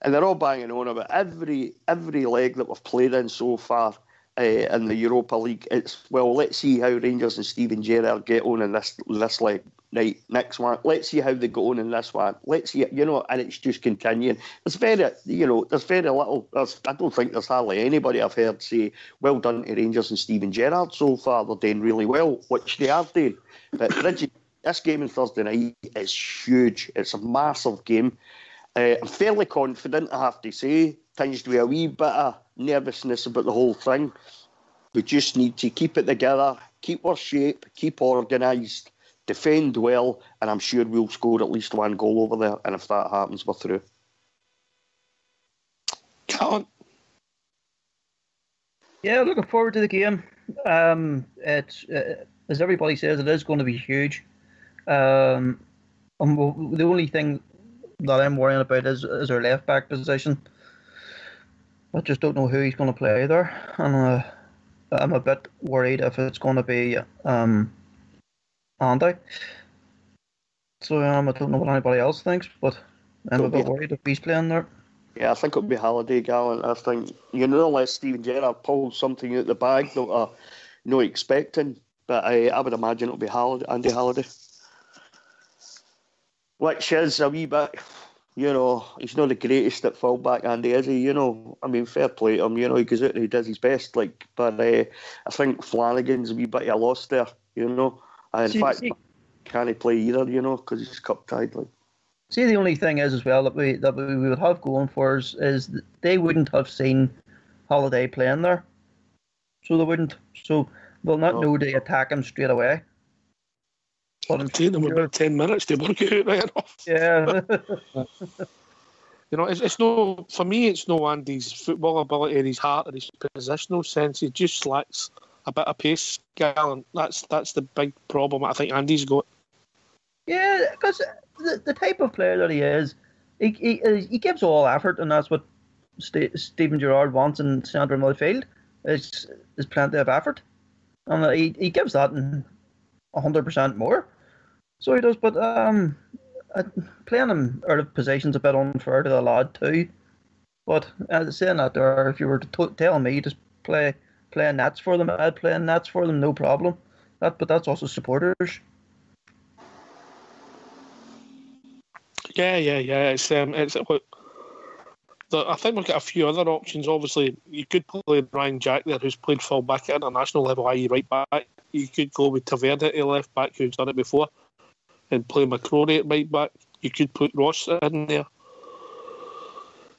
they're all banging on about every leg that we've played in so far. In the Europa League, let's see how Rangers and Steven Gerrard get on in this leg next one. Let's see how they go on in this one. Let's see, and it's just continuing. There's very little. I don't think there's hardly anybody I've heard say, well done to Rangers and Steven Gerrard so far. They're doing really well, which they are doing. But Reggie, this game on Thursday night is huge. It's a massive game. I'm fairly confident, I have to say, tinged with a wee bit of nervousness about the whole thing. We just need to keep it together, keep our shape, keep organised, defend well, and I'm sure we'll score at least one goal over there. And if that happens, we're through. Callum? Yeah, looking forward to the game. It's as everybody says, it is going to be huge. The only thing that I'm worrying about is our left back position. I just don't know who he's going to play there, and I'm a bit worried if it's going to be Andy. So I don't know what anybody else thinks, but I'm a bit worried if he's playing there. Yeah, I think it'll be Halliday, Gallant. I think unless Steven Gerrard pulls something out the bag that we're not expecting, but I would imagine it'll be Andy Halliday. Which is a wee bit, he's not the greatest at fullback, Andy, is he? I mean, fair play to him, he goes out and he does his best, but I think Flanagan's a wee bit of a loss there, In fact, can't he play either, because he's cup tied, See, the only thing is as well that we would have going for us is that they wouldn't have seen Halliday playing there. So they wouldn't. So they'll not know to attack him straight away. But I'm taking them about 10 minutes to work it out right enough. Yeah. It's no, for me, it's no Andy's football ability or his heart or his positional sense. He just lacks a bit of pace, Gallant. That's the big problem I think Andy's got. Yeah, because the type of player that he is, he gives all effort, and that's what Steven Gerrard wants in centre midfield. Is plenty of effort, and he gives that in 100% more. So he does, but playing him out of position's a bit unfair to the lad too. But saying that there, if you were to tell me just play nets for them, I'd play nets for them, no problem. But that's also supporters. Yeah. It's I think we've got a few other options. Obviously, you could play Ryan Jack there, who's played full back at international level, i.e. right back. You could go with Taverna at left back, who's done it before, and play McCrory at right back. You could put Ross in there.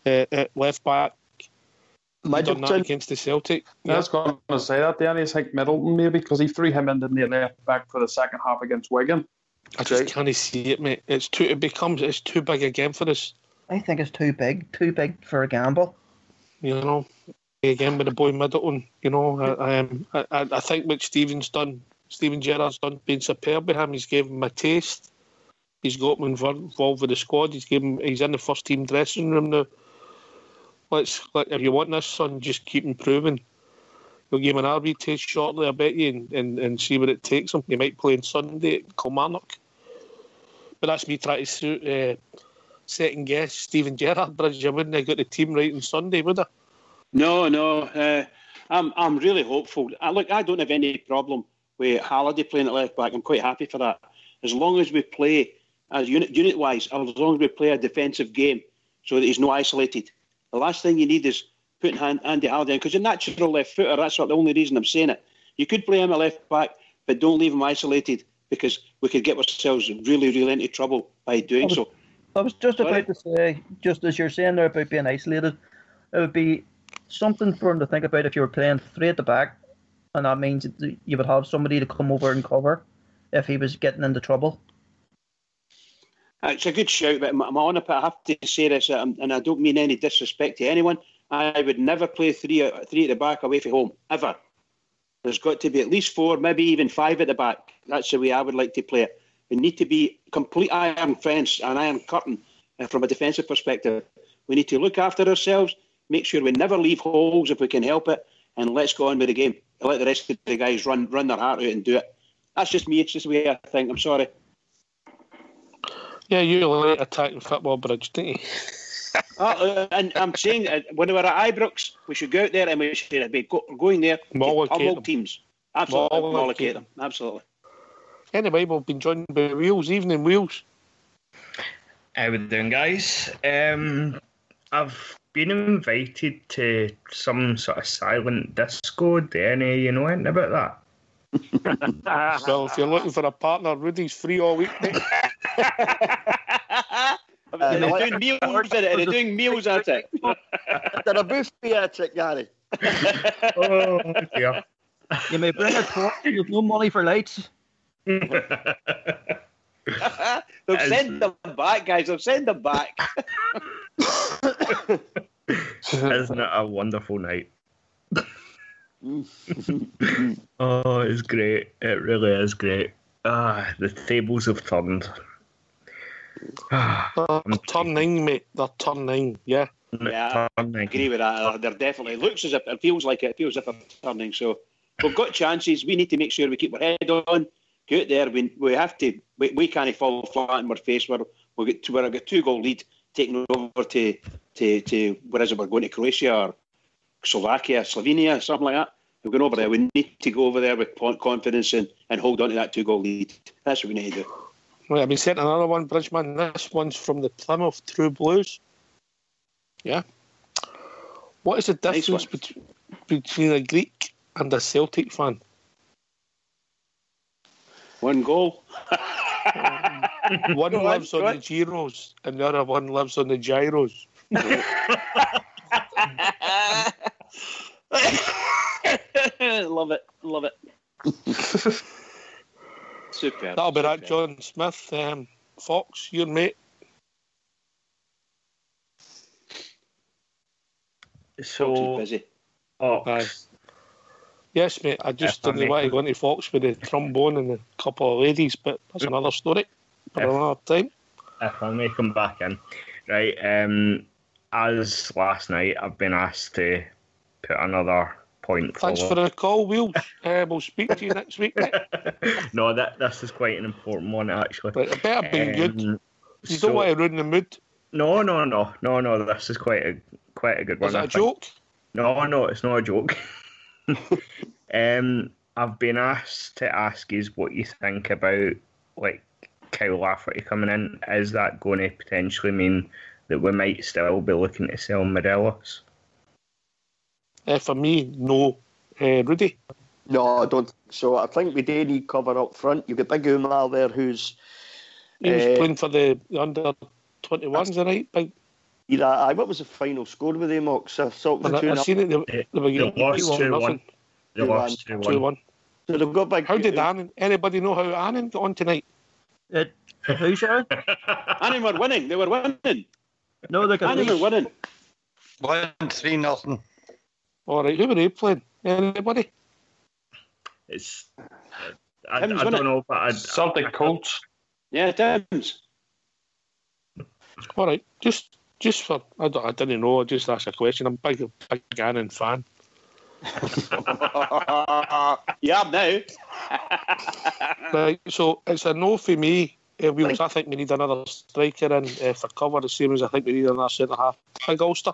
at left back. He done that Middleton. against the Celtic. I was going to say that, Danny. I think Middleton maybe, because he threw him into the left back for the second half against Wigan. I just can't see it, mate. It's too big again for us. I think it's too big for a gamble. You know, again with the boy Middleton. You know, I think what Steven Gerrard's done, been superb with him. He's given him a taste. He's got him involved with the squad. He's in the first team dressing room now. If you want this, son, just keep improving. He'll give him an RB taste shortly, I bet you, and see where it takes him. He might play on Sunday at Kilmarnock. But that's me trying to second guess Steven Gerrard. Bridge, I wouldn't have got the team right on Sunday, would I? No. I'm really hopeful. I don't have any problem with Halliday playing at left back. I'm quite happy for that. As long as we play as unit-wise, as long as we play a defensive game so that he's not isolated. The last thing you need is putting Andy Halliday in, because you're natural left footer. That's not the only reason I'm saying it. You could play him at left back, but don't leave him isolated, because we could get ourselves really, really into trouble by doing so. I was just about to say, just as you're saying there about being isolated, it would be something for him to think about if you were playing 3 at the back, and that means that you would have somebody to come over and cover if he was getting into trouble. It's a good shout, but I have to say this, and I don't mean any disrespect to anyone. I would never play 3 at the back away from home, ever. There's got to be at least 4, maybe even 5 at the back. That's the way I would like to play it. We need to be complete iron fence and iron curtain from a defensive perspective. We need to look after ourselves, make sure we never leave holes if we can help it, and let's go on with the game. Let the rest of the guys run their heart out and do it. That's just me. It's just the way I think. I'm sorry. Yeah, you like attacking football, Bridge, don't you? And I'm saying when we were at Ibrox, we should go out there and we should be going there to pummel teams. Absolutely, mollocate them. Absolutely. Anyway, we've been joined by Wheels. Evening, Wheels. How we doing, guys? I've been invited to some sort of silent disco. Do you know anything about that? Well, if you're looking for a partner, Rudy's free all week. Are they doing meals at it? Are they doing meals at it? They're a buffet at it, Gary. Oh, dear. You may bring a torch, there's no money for lights. They'll send them back, guys. They'll send them back. Isn't it a wonderful night? Oh, it's great. It really is great. The tables have turned. They're turning, mate. They're turning, yeah. Yeah, I agree with that. They're definitely. It looks as if it feels like it. It feels as if they're turning. So we've got chances. We need to make sure we keep our head on. Go out there. We have to. We can't fall flat on our face. We're a 2-goal lead, taking over to where is it? We're going to Croatia or Slovakia, Slovenia, something like that. We're going over there. We need to go over there with confidence and hold on to that 2-goal lead. That's what we need to do. Right, I've been sent another one, Bridgeman. This one's from the Plymouth True Blues. Yeah. What is the difference between a Greek and a Celtic fan? 1 goal. One lives on the Gyros and the other one lives on the Gyros. Love it. Super. That'll be that, John Smith. Fox, your mate. So busy. Aye. Yes, mate. I just didn't want to go into Fox with the trombone and a couple of ladies, but that's another story for another time. If I may come back in, right? As last night, I've been asked to put another point Thanks forward. for the call, Will. We'll speak to you next week, mate. No, this is quite an important one, actually. But it better be good. You don't want to ruin the mood. No. This is quite a good one. Is it a joke? No, it's not a joke. I've been asked to ask you what you think about Kyle Lafferty coming in. Is that going to potentially mean that we might still be looking to sell Morelos? For me, no. Rudy? No, I don't think so. I think we do need cover up front. You've got Big Umar there who's... He was playing for the under-21s, right? Big What was the final score with them, Ox? I thought it was I seen it. They lost 2-1. They lost 2-1. So they've got big. How did Annan? Anybody know how Annan got on tonight? Who, sorry? Annan were winning. They were winning. No, they got Annan were winning. 1-3-0. All right, who were they playing? Anybody? It's I don't know, but Celtic Colts. Yeah, Tim's. All right, just for I didn't know. I just asked a question. I'm a big Annan fan. Yeah, now. Right, so it's a no for me. I think we need another striker in for cover, the same as I think we need another centre half. Big Ulster.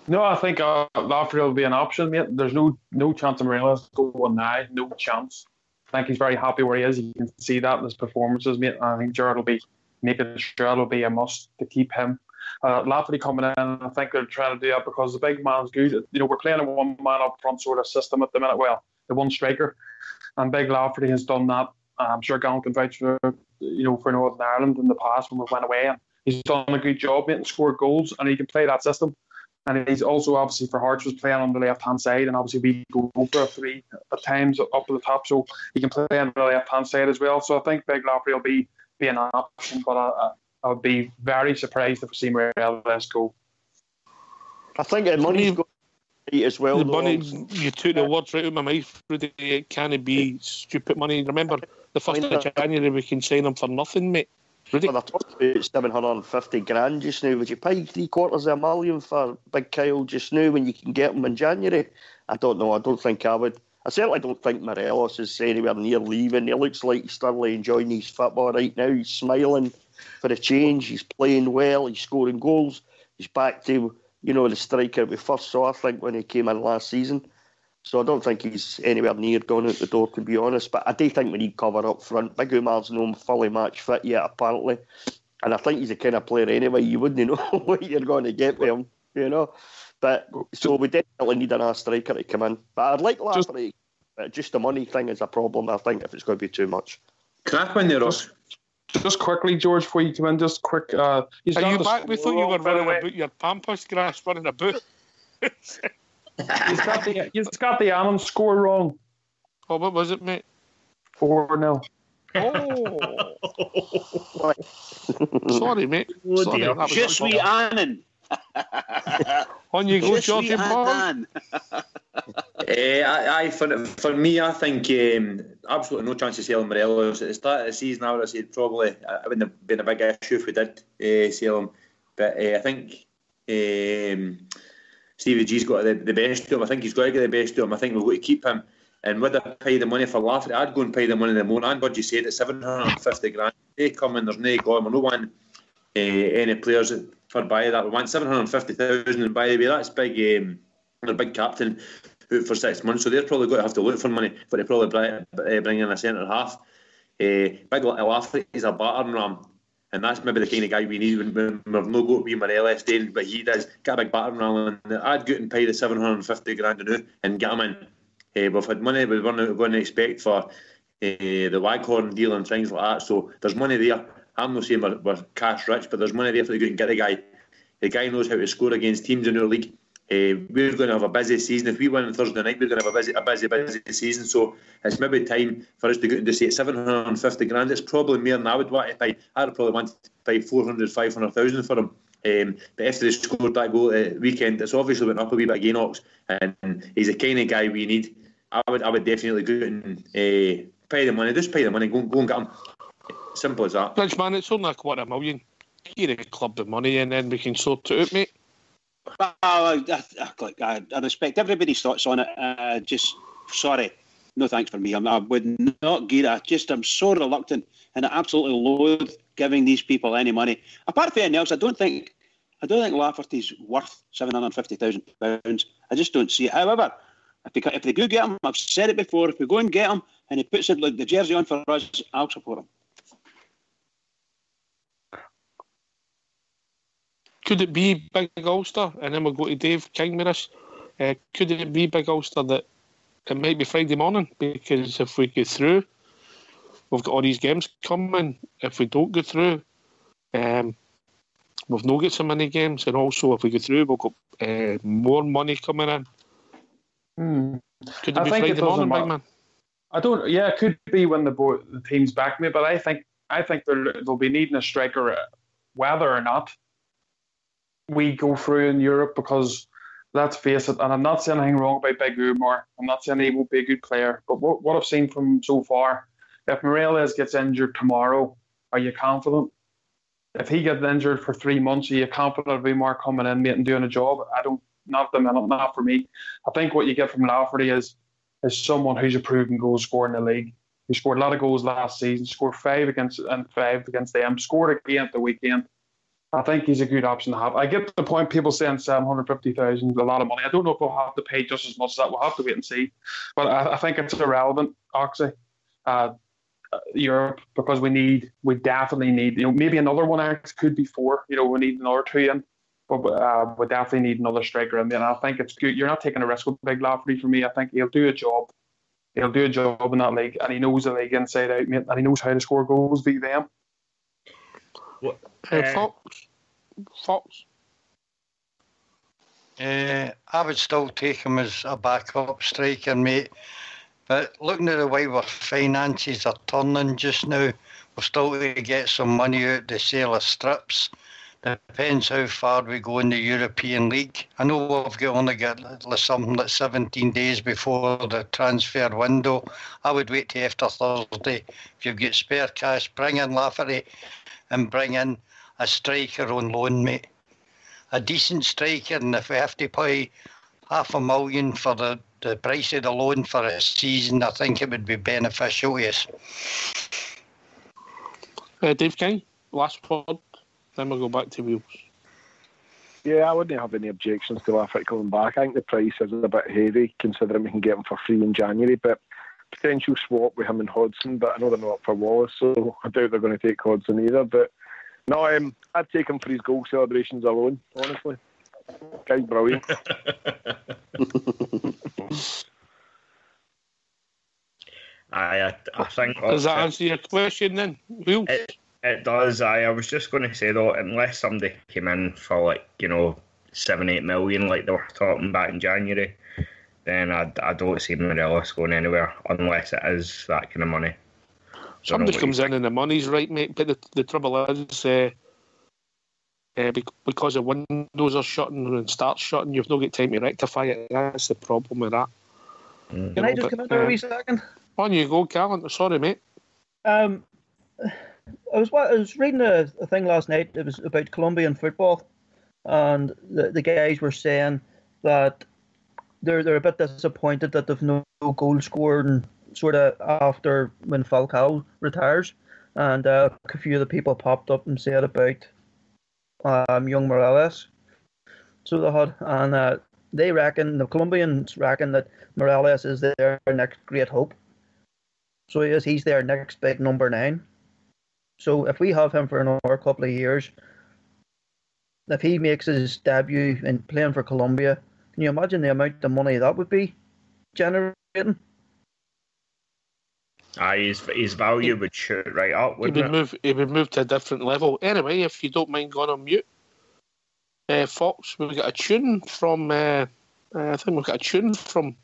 No, I think Lafferty will be an option, mate. There's no chance of Morelos going now. No chance. I think he's very happy where he is. You can see that in his performances, mate. I think Gerrard will be making sure it'll be a must to keep him. Lafferty coming in, I think they're trying to do that because the big man's good. You know, we're playing a one-man up front sort of system at the minute. Well, the one striker. And Big Lafferty has done that. I'm sure Gallen can vouch for Northern Ireland in the past when we went away. And he's done a good job, mate, and scored goals, and he can play that system. And he's also, obviously, for Hearts, was playing on the left-hand side, and obviously we go for a three at times up at the top, so he can play on the left-hand side as well. So I think Big Lafferty will be an option, but I would be very surprised if we see Morelos go. I think the money's going to as well. The money, you took the words right out of my mouth, Rudy. It can't be stupid money. Remember, the 1st of January we can sign him for nothing, mate. Rudy. Well, they're talking about 750 grand just now. Would you pay $750,000 for Big Kyle just now when you can get him in January? I don't know. I don't think I would. I certainly don't think Morelos is anywhere near leaving. He looks like he's thoroughly enjoying his football right now. He's smiling for a change. He's playing well. He's scoring goals. He's back to, the striker we first saw, I think, when he came in last season. So I don't think he's anywhere near gone out the door, to be honest. But I do think we need cover up front. Big Umar's not fully match fit yet, apparently. And I think he's the kind of player anyway, you wouldn't know what you're going to get with him, But so we definitely need another striker to come in. But I'd like Lafferty. Just the money thing is a problem, I think, if it's going to be too much. Crack one there, Ross. Just quickly, George, before you come in, just quick. Are you back? We thought you were running about your pampas grass, running about. He's got the Annan score wrong. Oh, what was it, mate? 4-0. Oh. Sorry, mate. Sorry, Je suis Annan. On you go, George and Paul. For me, I think absolutely no chance of selling Morelos. At the start of the season, I would have said probably it wouldn't have been a big issue if we did sell him. But I think Stevie G's got the best to him. I think he's got to get the best to him. I think we've got to keep him. And would I pay the money for Lafferty? I'd go and pay the money the more. And Budgie said it's 750 grand. They come in, there's no going. We don't want any players for buy that. We want 750,000. And by the way, that's big. They're big captain out for 6 months, so they're probably going to have to look for money. But they probably bring in a centre half. Big Lafferty is a battering ram. And that's maybe the kind of guy we need when we've no got to be Morelos doing, but he does get a big battering ram. And I'd go and pay the 750 grand and get him in. We've had money we weren't going to expect for the Waghorn deal and things like that. So there's money there. I'm not saying we're cash rich, but there's money there for the good and get the guy. The guy knows how to score against teams in our league. We're going to have a busy season. If we win on Thursday night, we're going to have a busy season. So it's maybe time for us to go and say 750 grand. It's probably more than I would want to pay. I'd probably want to pay 400,000, 500,000 for him. But after they scored that goal at the weekend, it's obviously went up a wee bit again, Ox, and he's the kind of guy we need. I would definitely go and pay the money. Just pay the money. Go and get him. Simple as that. Bridge, man, it's only $250,000. Give the club the money and then we can sort it out, mate. I respect everybody's thoughts on it. Just sorry, no thanks for me. I would not give it. I'm so reluctant and I absolutely loathe giving these people any money. Apart from anything else, I don't think Lafferty's worth £750,000. I just don't see it. However, if they do get him, I've said it before. If we go and get him and he puts it like the jersey on for us, I'll support him. Could it be Big Ulster? And then we'll go to Dave King with us. Could it be Big Ulster that it might be Friday morning? Because if we go through, we've got all these games coming. If we don't go through, we've not got so many games, and also if we go through, we've got more money coming in. Could it be Friday morning, big man? I don't. Yeah, it could be when the teams back me, but I think they'll be needing a striker, whether or not we go through in Europe, because let's face it, and I'm not saying anything wrong about Big Umar. I'm not saying he won't be a good player, but what I've seen from him so far, if Morelos gets injured tomorrow, are you confident? If he gets injured for 3 months, are you confident of Umar coming in, mate, and doing a job? I don't. Not at the minute, not for me. I think what you get from Lafferty is someone who's a proven goal scorer in the league. He scored a lot of goals last season, scored 5 against them, scored again at the weekend. I think he's a good option to have. I get the point, people saying 750,000 is a lot of money. I don't know if we'll have to pay just as much as that. We'll have to wait and see. But I think it's irrelevant, Oxy, Europe, because we definitely need, maybe another one could be 4. We need another 2 in. But we definitely need another striker in there. And I think it's good. You're not taking a risk with Big Lafferty for me. I think he'll do a job. He'll do a job in that league, and he knows the league inside out, mate, and he knows how to score goals via them. Fox. I would still take him as a backup striker, mate. But looking at the way our finances are turning just now, we're still going to get some money out the sale of strips. Depends how far we go in the European League. I know we've only got something like 17 days before the transfer window. I would wait till after Thursday. If you've got spare cash, bring in Lafferty and bring in a striker on loan, mate. A decent striker, and if we have to pay $500,000 for the price of the loan for a season, I think it would be beneficial to us. Dave King, last word. Then we'll go back to Wheels. Yeah, I wouldn't have any objections to Lafferty coming back. I think the price is a bit heavy, considering we can get him for free in January. But potential swap with him and Hodgson, but I know they're not up for Wallace, so I doubt they're going to take Hodgson either. But no, I'd take him for his goal celebrations alone, honestly. Guy's brilliant. I think... Does that answer your question then, Wheels? It does. I was just going to say, though, unless somebody came in for 7-8 million like they were talking back in January, then I don't see Morelos going anywhere unless it is that kind of money. Somebody comes in and the money's right, mate, but the trouble is because the windows are shutting and start shutting, you've not got time to rectify it. That's the problem with that. Can I just come in there a wee second? On you go, Callan. Sorry, mate. I was reading a thing last night. It was about Colombian football, and the guys were saying that they're a bit disappointed that they've no goal scored and sort of after when Falcao retires, and a few of the people popped up and said about young Morelos. So they had, and the Colombians reckon that Morelos is their next great hope. So he's their next big number 9. So if we have him for another couple of years, if he makes his debut in playing for Colombia, can you imagine the amount of money that would be generating? His value would shoot right up, wouldn't it? He would move to a different level. Anyway, if you don't mind going on mute, Fox, we've got a tune from. I think we've got a tune from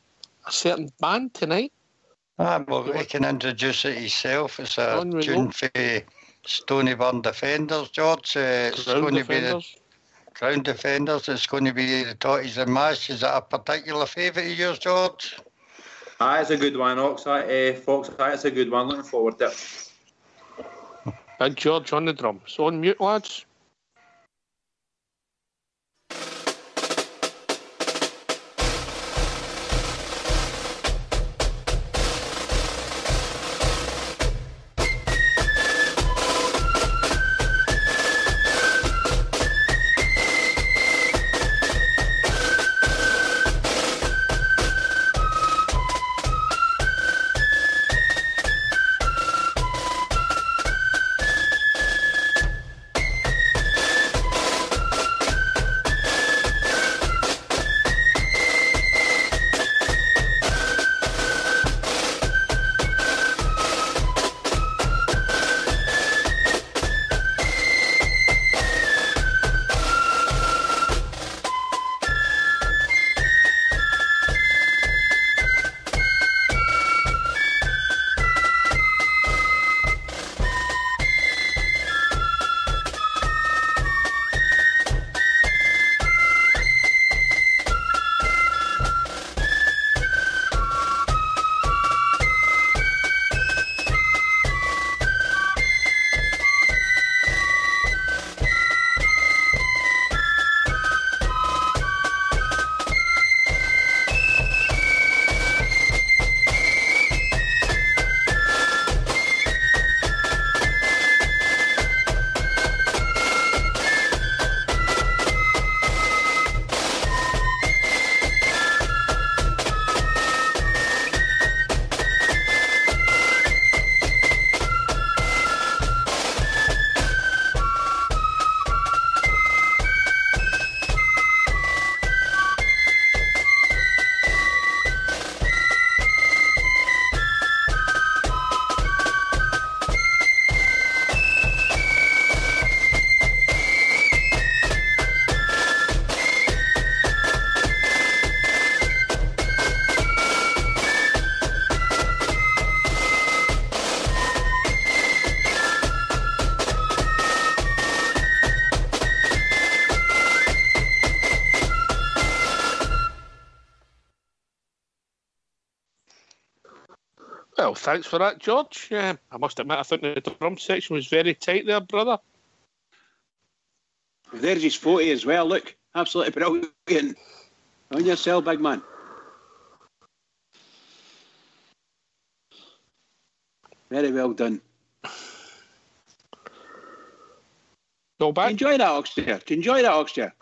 a certain band tonight. Well, he can introduce it himself. It's a tune for Stonyburn Defenders, George. It's going to be the Crown Defenders. It's going to be the Totties and Mash. Is that a particular favourite of yours, George? It's a good one, Ox. Fox, it's a good one. Looking forward to it. And George on the drums. On mute, lads. Well, thanks for that, George. I must admit, I think the drum section was very tight there, brother. There's his 40 as well. Look, absolutely brilliant. On yourself, big man. Very well done. Go back. Do you enjoy that, Oxter?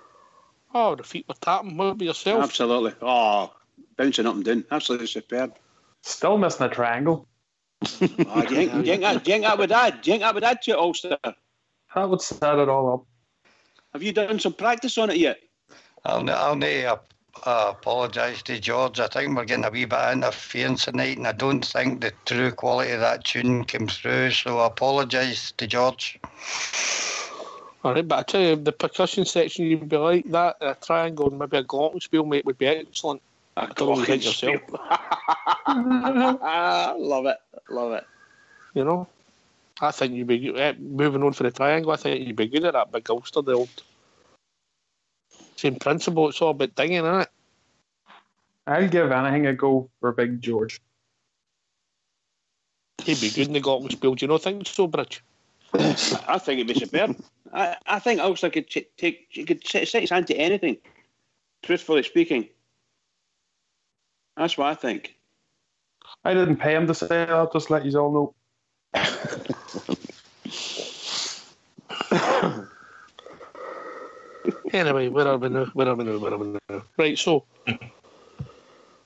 Oh, the feet were tapping. What about yourself? Absolutely. Oh, bouncing up and down. Absolutely superb. Still missing a triangle. Do you think that would add? Do you think that would add to it, Ulster? That would set it all up. Have you done some practice on it yet? I'll need to apologise to George. I think we're getting a wee bit of interference tonight, and I don't think the true quality of that tune came through, so I apologise to George. All right, but I tell you, the percussion section, you'd be like that, a triangle and maybe a glockenspiel, mate, would be excellent. I don't know what you think yourself. Love it. You know, I think you'd be moving on for the triangle. I think you'd be good at that big Ulster, the old same principle. It's all about dinging, isn't it? I'll give anything a go for Big George. He'd be good in the glockenspiel. Do you not think so, Bridge? I think it'd be superb. I think Ulster could set his hand to anything. Truthfully speaking, that's what I think. I didn't pay him to say that. I'll just let you all know. Anyway, where are we now? Right, so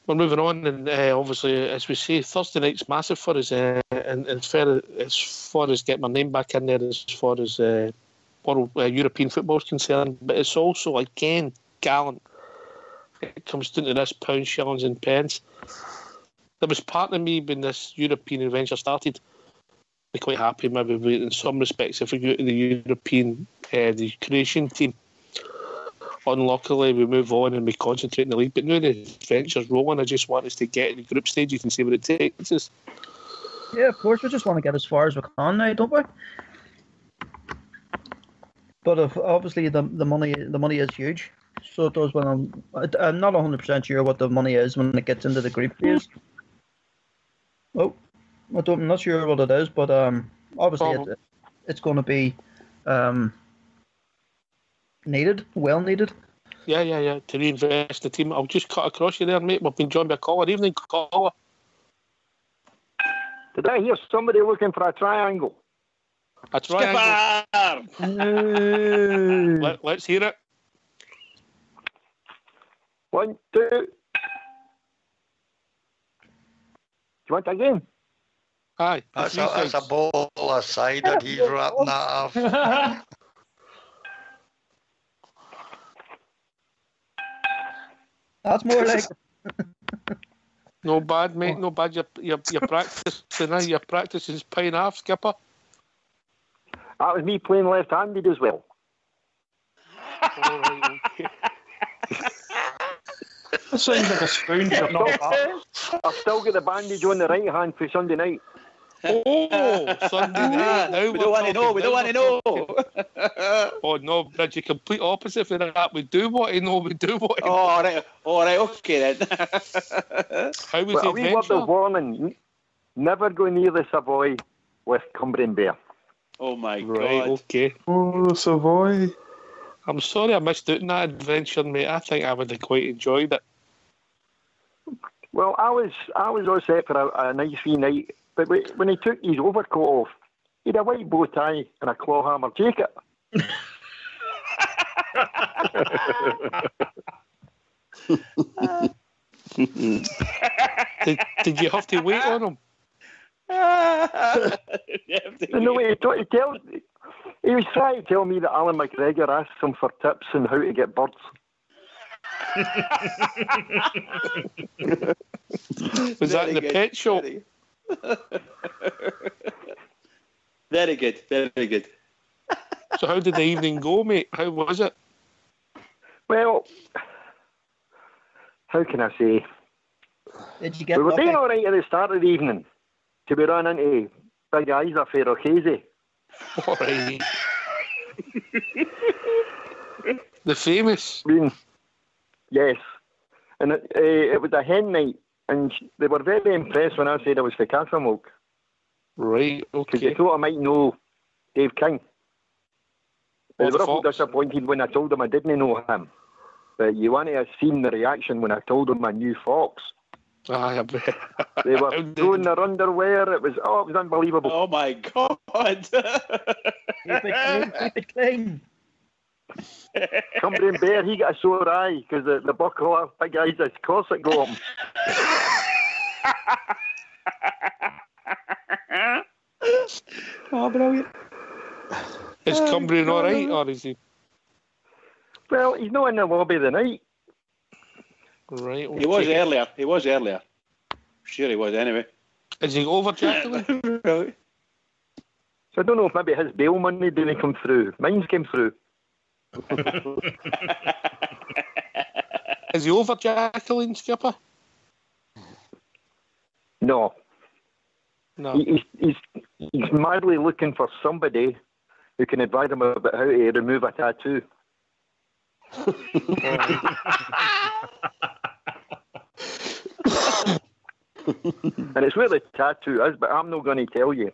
we're moving on, and obviously, as we say, Thursday night's massive for us, and as far as getting my name back in there, as far as world European football is concerned, but it's also, again, gallant. It comes down to this pounds, shillings and pence. There was part of me when this European adventure started, be quite happy maybe in some respects if we go to the European, the Croatian team. Unluckily, we move on and we concentrate in the league. But now the adventure's rolling, I just want us to get to the group stages and see what it takes us. Yeah, of course. We just want to get as far as we can now, don't we? But obviously the money is huge. So it does when I'm not 100% sure what the money is when it gets into the group phase. Oh, I'm not sure what it is, but obviously it's going to be needed, well needed. Yeah, to reinvest the team. I'll just cut across you there, mate. We've been joined by a caller. Evening, caller. Did I hear somebody looking for a triangle? A triangle. Let's hear it. 1, 2. Do you want that again? Aye. That's a bowl of cider he's wrapping that off. That's more like. No bad, mate. No bad. You're practicing. Your practice is paying off, Skipper. That was me playing left-handed as well. All right, okay. That sounds like a spoon, but not that. I've still got the bandage on the right hand for Sunday night. Oh, Sunday night. Now we don't want to know. We don't want to know. Oh no, Bridge, the complete opposite of that. We do want to know. We do want to know. All right, okay then. How was But the a wee word adventure? of warning: never go near the Savoy with Cumbrian Bear. Oh my Right, God. okay. Oh, Savoy. I'm sorry I missed out on that adventure, mate. I think I would have quite enjoyed it. Well, I was all set for a nice wee night, but when he took his overcoat off, he had a white bow tie and a claw hammer jacket. Did you have to wait on him? No, he was trying to tell me that Alan McGregor asked him for tips on how to get birds. Was that in the pet shop? Very good, very good. So how did the evening go, mate? How was it? Well, how can I say? Did you get We were lucky? doing all right at the start of the evening till we ran into Big Isa for O'Casey. All right. The famous. Yes. And it was a hen night, And they were very impressed when I said I was for Castlemilk. Right, Because they okay. thought I might know Dave King. They Or the were a little Fox. disappointed when I told them I didn't know him. But you want to have seen the reaction when I told them I knew Fox. Aye, I bet. They were throwing their underwear. It was unbelievable. Oh my God! Keep it clean. Cumbrian Bear, he got a sore eye because the buckle, big eyes, his corset go up. Oh, brilliant. Is Cumbrian all right, or is he? Well, he's not in the lobby the night. Right, okay. He was earlier. Sure he was, anyway. Is he over, Jacqueline? Really? So I don't know if maybe his bail money didn't come through. Mine came through. Is he over, Jacqueline, Skipper? No. No. He's madly looking for somebody who can advise him about how to remove a tattoo. And it's where the tattoo is, but I'm not going to tell you.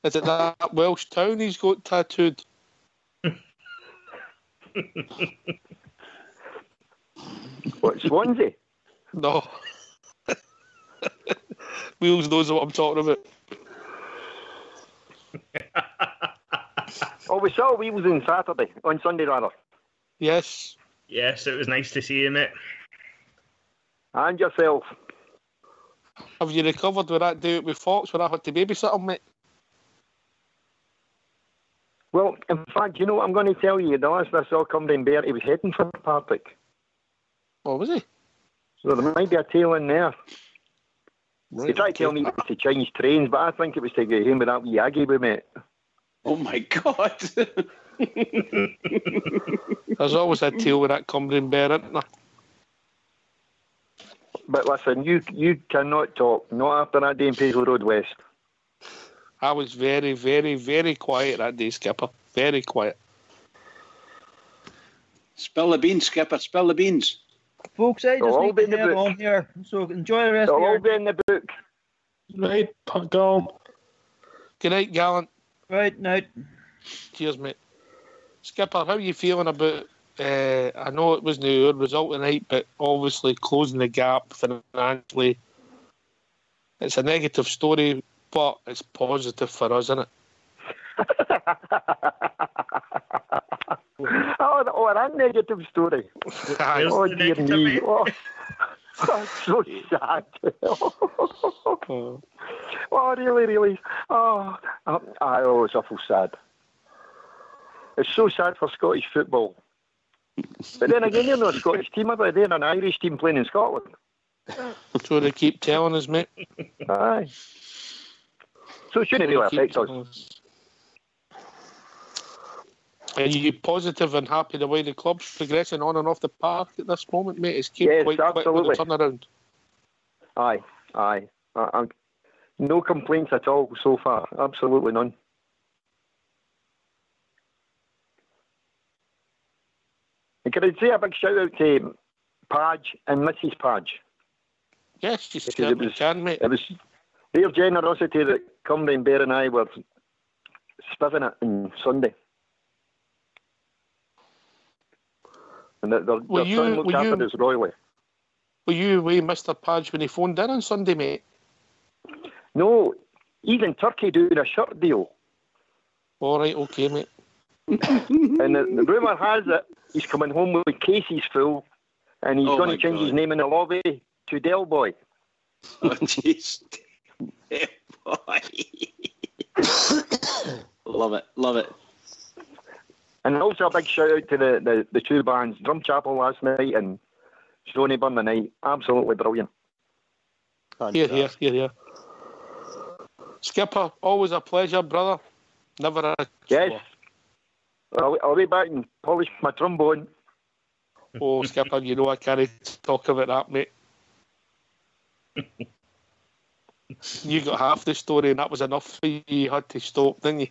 Is it that Welsh town he's got tattooed? What, Swansea? No. Wheels knows what I'm talking about. Oh, we saw Wheels on Sunday rather. Yes. Yes, it was nice to see you, mate. And yourself. Have you recovered with that day with Fox when I had to babysit him, mate? Well, in fact, you know what I'm going to tell you? The last I saw Cumbrian Bear, he was heading for Partick. Oh, was he? So there might be a tail in there. Right, He tried to tell me to change trains, but I think it was to get him with that wee Aggie we met. Oh my God! There's always a tail with that Cumbrian Bear, isn't there? But listen, you cannot talk. Not after that day in Paisley Road West. I was very, very, very quiet that day, Skipper. Very quiet. Spill the beans, Skipper. Spill the beans. Folks, I just They'll all need be to in the head book. on here. So enjoy the rest They'll of all your be in the book. Right, Pat Gallen. Good night, Gallant. right now. Cheers, mate. Skipper, how are you feeling about... I know it wasn't a good result tonight, but obviously closing the gap financially. It's a negative story, but it's positive for us, isn't it? Oh, that negative story. Aye. Oh, the dear negative, me. mate? Oh, that's so sad. Oh. Oh, really. Oh, it's awful sad. It's so sad for Scottish football. But then again, you're not a Scottish team, are they? They're an Irish team playing in Scotland. So they keep telling us, mate. Aye. So it shouldn't really affect us. Are you positive and happy the way the club's progressing on and off the park at this moment, mate? It's keep Yes, quite quick with absolutely. the turnaround. Aye. No complaints at all so far. Absolutely none. And can I say a big shout out to Padge and Mrs. Padge? Yes, you Because certainly can, mate. It was their generosity that Cumbrian Bear and I were spiving it on Sunday. And they're trying to look after us royally. Were you away, Mr. Padge, when he phoned in on Sunday, mate? No, he's in Turkey doing a shirt deal. All right, okay, mate. And the rumour has it he's coming home with cases full, and he's Oh going my to change his God. name in the lobby to Del Boy. Oh, jeez. Boy. Love it. And also a big shout out to the two bands, Drum Chapel last night and Stony Burn the night. Absolutely brilliant. Here. Skipper, always a pleasure, brother. Never a... Yes. I'll be back and polish my trombone. Oh, Skipper, you know I can't talk about that, mate. You got half the story and that was enough for you. You had to stop, didn't you?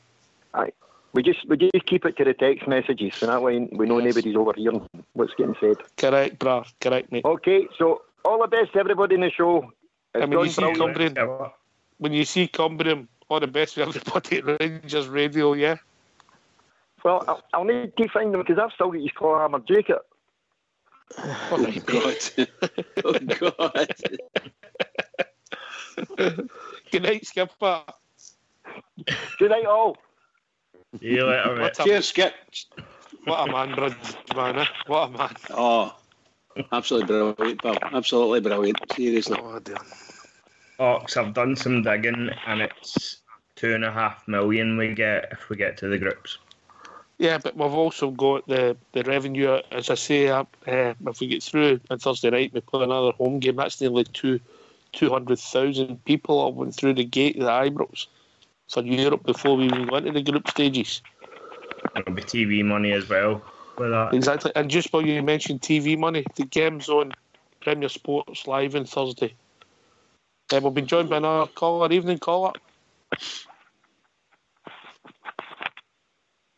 Aye. We just keep it to the text messages, so that way we know nobody's overhearing what's getting said. Correct, brah. Correct, mate. Okay, so All the best to everybody in the show. And when you see Cumbrian, all the best for everybody at Rangers Radio, yeah? Well, I'll need to find them because I've still got his claw hammer jacket. Oh, my God. Oh, God. Good night, Skipper. Good night, all. See you later, mate. Cheers, Skip. What a man, Bridge, man. Eh? What a man. Oh, absolutely brilliant, pal. Absolutely brilliant. Seriously. Oh, dear. Ox, I've done some digging, and it's 2.5 million we get if we get to the groups. Yeah, but we've also got the revenue, as I say, if we get through on Thursday night, we play another home game, that's nearly 200,000 people that went through the gate of the Ibrox for Europe before we even went into the group stages. There'll be TV money as well with that. Exactly, and just while you mentioned TV money, the game's on Premier Sports Live on Thursday. We'll be joined by another caller. Evening, caller.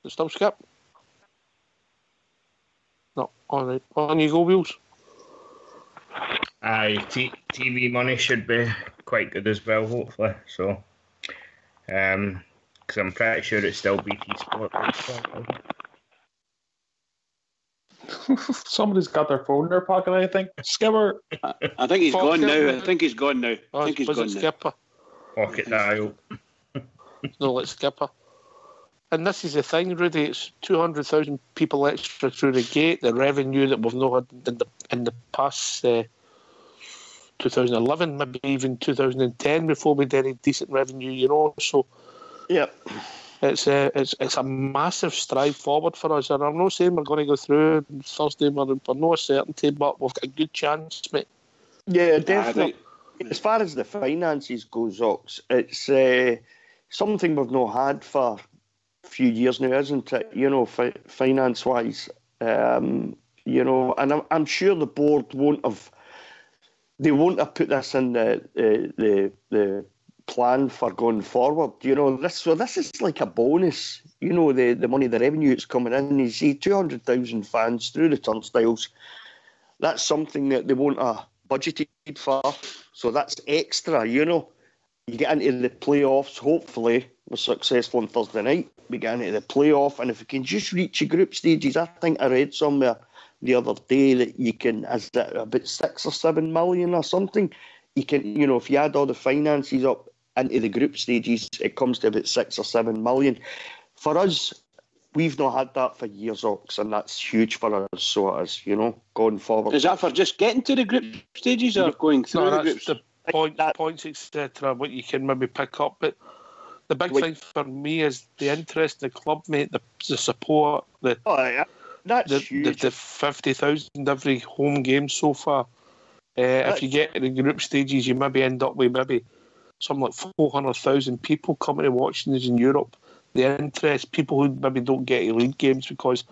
Still Skip? No, all right. On you go, Wheels. Aye, TV money should be quite good as well, hopefully. So, because I'm pretty sure it's still BT Sport. Somebody's got their phone in their pocket, I think. Skipper. I think he's gone now. I think he's gone now. Oh, I think he's gone now. Skipper. Pocket dial. No, let's Skipper. And this is the thing, Rudy, it's 200,000 people extra through the gate, the revenue that we've not had in the past 2011, maybe even 2010 before we did any decent revenue, you know. So Yep. It's a massive stride forward for us, and I'm not saying we're going to go through Thursday. We're no certainty, but we've got a good chance, mate. Yeah, definitely. As far as the finances goes, Ox, it's something we've not had for a few years now, isn't it? You know, finance-wise, you know, and I'm sure the board won't have put this in the plan for going forward. You know, this is like a bonus. You know, the money, the revenue that's coming in. You see 200,000 fans through the turnstiles. That's something that they won't have budgeted for. So that's extra, you know. You get into the playoffs, hopefully we're successful on Thursday night. We get into the playoff, and if we can just reach the group stages, I think I read somewhere the other day that you can, is it about 6 or 7 million or something? You can, you know, if you add all the finances up into the group stages, it comes to about 6 or 7 million. For us, we've not had that for years, Ox, and that's huge for us. So it is, you know, going forward. Is that for just getting to the group stages or going through the groups? The points, etc., what you can maybe pick up. But the big thing for me is the interest in the club, mate, the support, that's huge. The 50,000 every home game so far. If you get in the group stages, you maybe end up with maybe something like 400,000 people coming and watching us in Europe. The interest, people who maybe don't get to league games because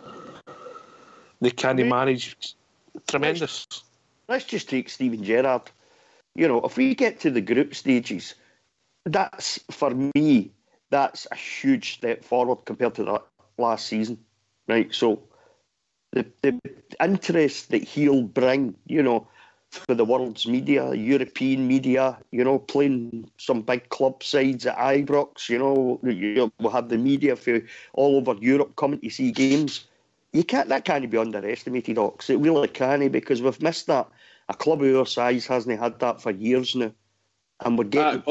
they can't manage. Tremendous. Let's just take Steven Gerrard. You know, if we get to the group stages, that's, for me, that's a huge step forward compared to that last season, right? So the interest that he'll bring, you know, for the world's media, European media, you know, playing some big club sides at Ibrox, you know, we'll have the media for all over Europe coming to see games. That can't be underestimated, Ox. It really can't, because we've missed that. A club of our size hasn't had that for years now. And we're getting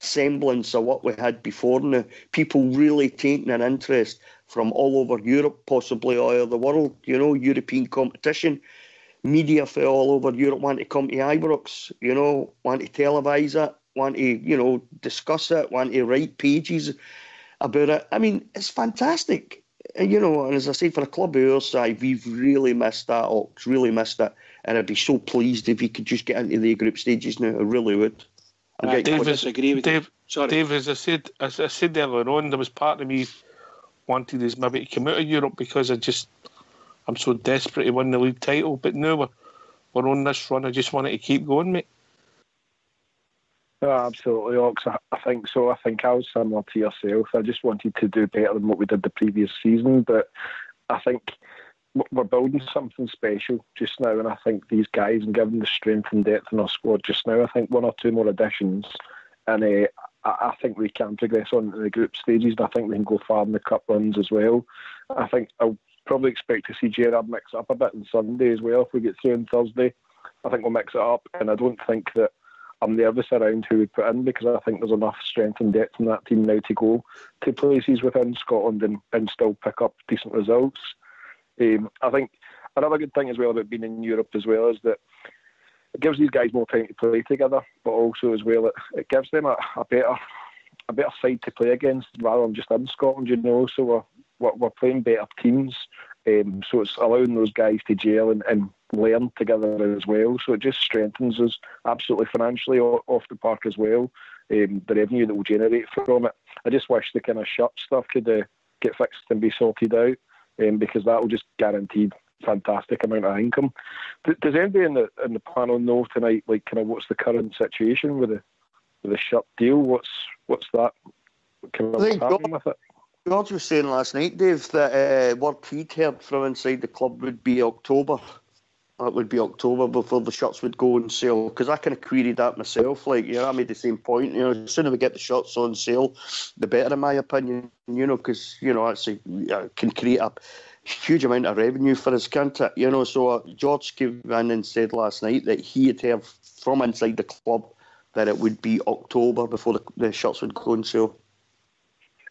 semblance of what we had before now. People really taking an interest from all over Europe, possibly all over the world, you know, European competition. Media for all over Europe want to come to Ibrox, you know, want to televise it, want to, you know, discuss it, want to write pages about it. I mean, it's fantastic. You know, and as I said, for a club of our side, we've really missed that, Ox, really missed it. And I'd be so pleased if he could just get into the group stages now. I really would. Dave, disagree with you. Sorry. Dave, as I said earlier on, there was part of me wanted us maybe to come out of Europe because I'm so desperate to win the league title. But now we're on this run. I just want it to keep going, mate. Oh, absolutely, Ox. I think so. I think I was similar to yourself. I just wanted to do better than what we did the previous season. But I think we're building something special just now, and I think these guys, and given the strength and depth in our squad just now, I think 1 or 2 more additions, and I think we can progress on to the group stages, and I think we can go far in the cup runs as well. I think I'll probably expect to see Gerrard mix it up a bit on Sunday as well if we get through on Thursday. I think we'll mix it up, and I don't think that I'm nervous around who we put in, because I think there's enough strength and depth in that team now to go to places within Scotland and still pick up decent results. I think another good thing as well about being in Europe as well is that it gives these guys more time to play together, but also as well it gives them a better side to play against rather than just in Scotland, you know. So we're playing better teams, so it's allowing those guys to gel and learn together as well. So it just strengthens us absolutely financially off the park as well. The revenue that we'll generate from it. I just wish the kind of shirt stuff could get fixed and be sorted out, because that will just guarantee fantastic amount of income. Does anybody in the panel know tonight, like, kind of what's the current situation with the shirt deal? What's that? What's happening with it? George was saying last night, Dave, that word he'd heard from inside the club would be October. It would be October before the shirts would go on sale. Because I kind of queried that myself. Like, I made the same point. The sooner we get the shirts on sale, the better, in my opinion. Because actually can create a huge amount of revenue for us, can't it? So George came in and said last night that he had heard from inside the club that it would be October before the shirts would go on sale.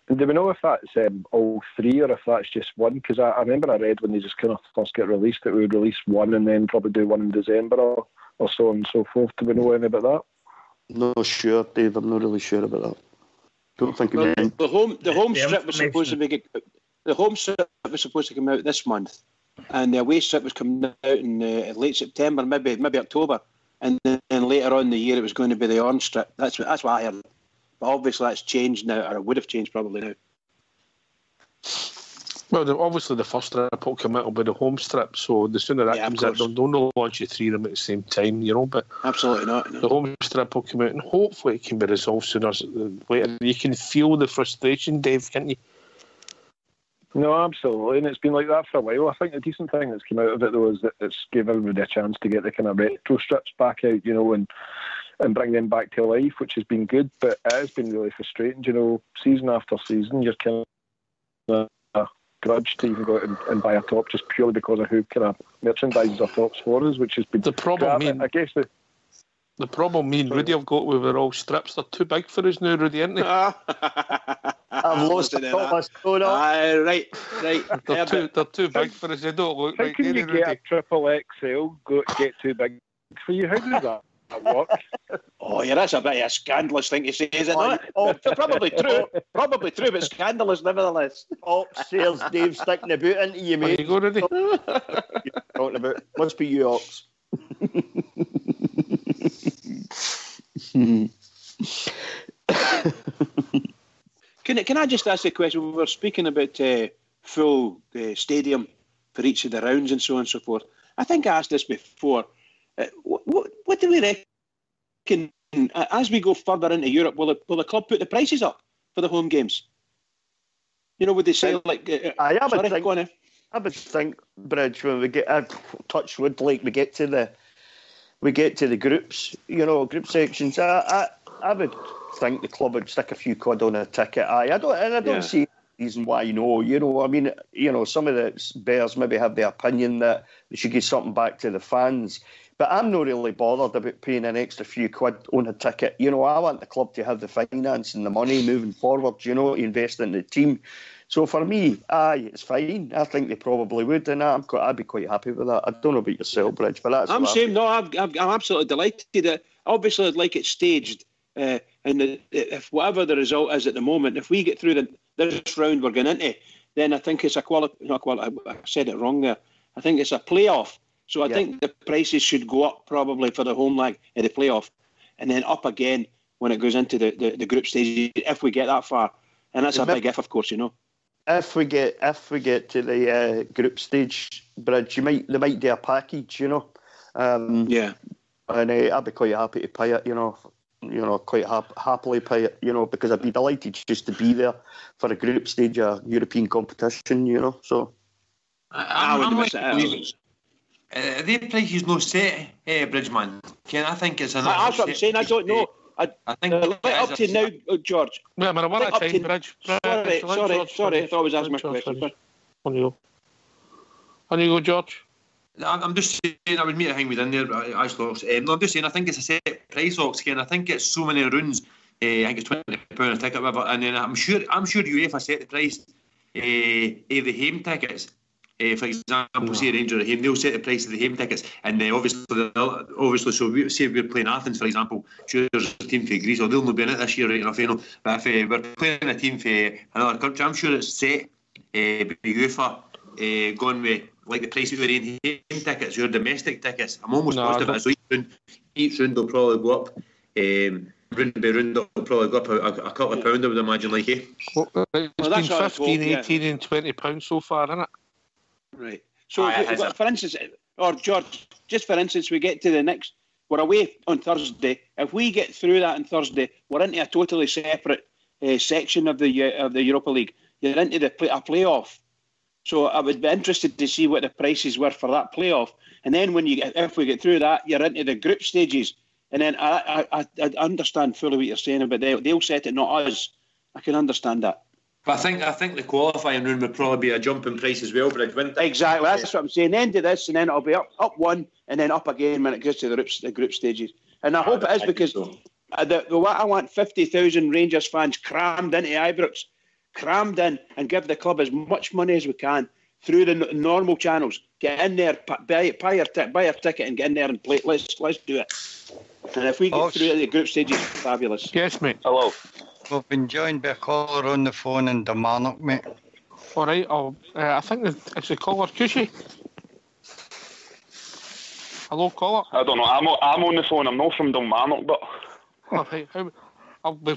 And do we know if that's all 3 or if that's just one? Because I remember I read when they just kind of first get released that we would release one and then probably do one in December or so on and so forth. Do we know anything about that? No, sure, Dave. I'm not really sure about that. Don't think the home strip was supposed to be the home strip was supposed to come out this month, and the away strip was coming out in late September, maybe October, and then later on in the year it was going to be the orange strip. That's what I heard. But obviously that's changed now, or it would have changed probably now. Well, obviously the first strip will come out will be the home strip, so the sooner that comes out, don't launch you 3 of them at the same time, but absolutely not. No. The home strip will come out, and hopefully it can be resolved sooner than later. You can feel the frustration, Dave, can't you? No, absolutely, and it's been like that for a while. I think the decent thing that's come out of it, though, is that it's given everybody a chance to get the kind of retro strips back out, and bring them back to life, which has been good, but it has been really frustrating. Season after season, you're kind of grudge to even go out and buy a top just purely because of who kind of merchandises our tops for us, which has been the problem. I guess the problem me and Rudy have got with our all strips, they're too big for us now, Rudy, aren't they? I've lost the top. Right. They're too big for us. They don't look How right. Can you get a triple XL get too big for you? How does that work? Oh, yeah, that's a bit of a scandalous thing to say, is it not? Probably true, but scandalous nevertheless. Sales, Dave, sticking the boot into you, mate. There you go, Rudy. Talking about must be you, Ox. Can I just ask a question? We were speaking about full stadium for each of the rounds and so on and so forth. I think I asked this before. What do we reckon as we go further into Europe? Will the club put the prices up for the home games? Would they say like? I would think, Bridge, when we get touch wood, like we get to the groups, group sections. I would think the club would stick a few quid on a ticket. I don't see reason why. Some of the bears maybe have the opinion that they should give something back to the fans. But I'm not really bothered about paying an extra few quid on a ticket. I want the club to have the finance and the money moving forward, to invest in the team. So for me, it's fine. I think they probably would, and I'd be quite happy with that. I don't know about yourself, Bridge, but that's... I'm saying, no, I'm absolutely delighted. That obviously, I'd like it staged, and if whatever the result is at the moment, if we get through this round we're going into, then I think it's I said it wrong there. I think it's a playoff. So I think the prices should go up probably for the home leg in the playoff, and then up again when it goes into the group stage if we get that far. And that's a big if, of course, If we get to the group stage, Bridge, they might do a package, And I'd be quite happy to pay it, quite happily pay it, because I'd be delighted just to be there for a group stage of European competition, So I'm like their price is no set, Bridgeman. Ken, I think it's another. That's what I'm saying. I don't know. I think up to now, George. Wait a minute, one at a time, Bridge. Sorry. I thought I was asking my question. On you go, George. I'm just saying I would meet a thing within there, but I'm just saying I think it's a set price, Ox, Ken. I think it's so many rounds. I think it's £20 a ticket, whatever, and then I'm sure UEFA set the price of the home tickets. For example, say Rangers at home, they'll set the price of the home tickets, and obviously, so say we're playing Athens, for example, sure there's a team for Greece, or they'll not be in it this year, right enough, you know. But if we're playing a team for another country, I'm sure it's set by UEFA, going with like the price of your own home tickets, your domestic tickets. I'm almost positive it. So each round will probably go up. Round by round will probably go up a couple of pounds, I would imagine, like, eh? It's been 15, 18 and £20 so far, isn't it? Right. So, for instance, or George, just for instance, we get to the next, we're away on Thursday. If we get through that on Thursday, we're into a totally separate section of the Europa League. You're into a playoff. So I would be interested to see what the prices were for that playoff. And then if we get through that, you're into the group stages. And then I understand fully what you're saying, but they'll set it, not us. I can understand that. But I think the qualifying round would probably be a jump in price as well, Bridge, wouldn't it? Exactly, that's what I'm saying. End of this, and then it'll be up one, and then up again when it gets to the group stages. And I hope it is, because I want 50,000 Rangers fans crammed into Ibrox, crammed in, and give the club as much money as we can through the normal channels. Get in there, buy your ticket, and get in there and play. Let's do it. And if we get through the group stages, fabulous. Yes, mate. Hello. We've been joined by a caller on the phone in Kilmarnock, mate. All right, I think it's the caller, Cushy. Hello, caller. I don't know. I'm on the phone. I'm not from Kilmarnock, but. All right. I'll be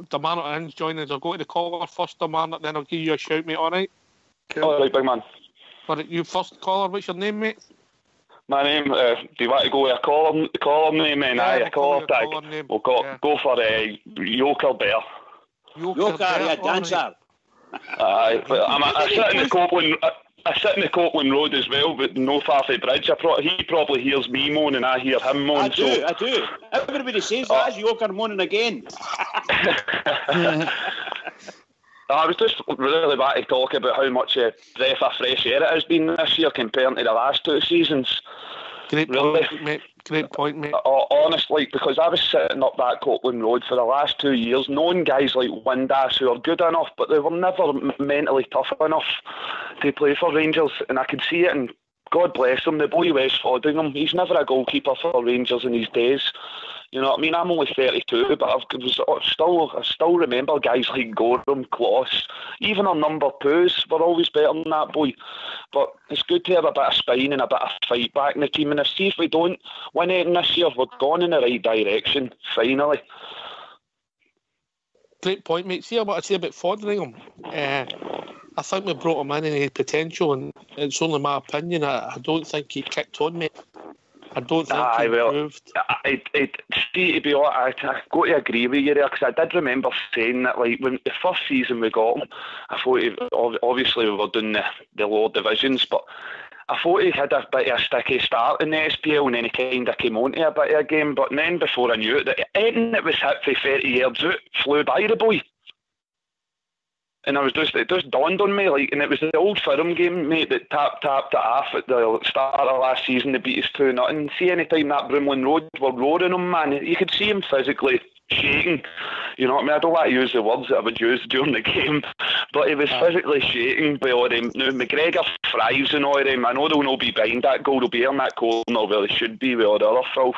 Kilmarnock ends joining us. I'll go to the caller first, Kilmarnock, then I'll give you a shout, mate. All right. Cool. All right, big man. All right, you first caller. What's your name, mate? My name. Do you want to go with a caller name? And a caller tag. We'll go for Yoker Bear. Yoker, yeah, dancer. Aye, but I sit in the Copeland. I sit in the Copeland Road as well, but no far from Bridge. He probably hears me moan and I hear him moan. I do. Everybody says that's Yoker moaning again. I was just really about to talk about how much breath of fresh air it has been this year compared to the last two seasons. Great point, mate. Great point, mate. Honestly, because I was sitting up that Copeland Road for the last 2 years, knowing guys like Windass who are good enough, but they were never mentally tough enough to play for Rangers, and I could see it, and God bless him, the boy Wes Fodingham, he's never a goalkeeper for Rangers in his days. You know what I mean? I'm only 32, but I still remember guys like Gorham, Kloss, even our number twos were always better than that boy. But it's good to have a bit of spine and a bit of fight back in the team. And if we don't win anything this year, we're going in the right direction, finally. Great point, mate. See what I say about Foderingham? I think we brought him in and he had potential, and it's only my opinion. I don't think he kicked on, mate. I don't think he improved. To be honest, I got to agree with you there, because I did remember saying that, like, when the first season we got him, I thought obviously we were doing the lower divisions, but I thought he had a bit of a sticky start in the SPL, and then he kind of came onto a bit of a game, but then before I knew it, anything that was hit for 30 yards out flew by the boy. And it just dawned on me, like, and it was the Old Firm game, mate, that tapped it off at the start of last season to beat us 2-0. See, any time that Broomlin Road were roaring him, man, you could see him physically shaking. You know what I mean? I don't like to use the words that I would use during the game, but he was physically shaking by all them. Now, McGregor thrives and all them. I know they'll not be behind that goal, they'll be in that corner where they should be with all the other filth.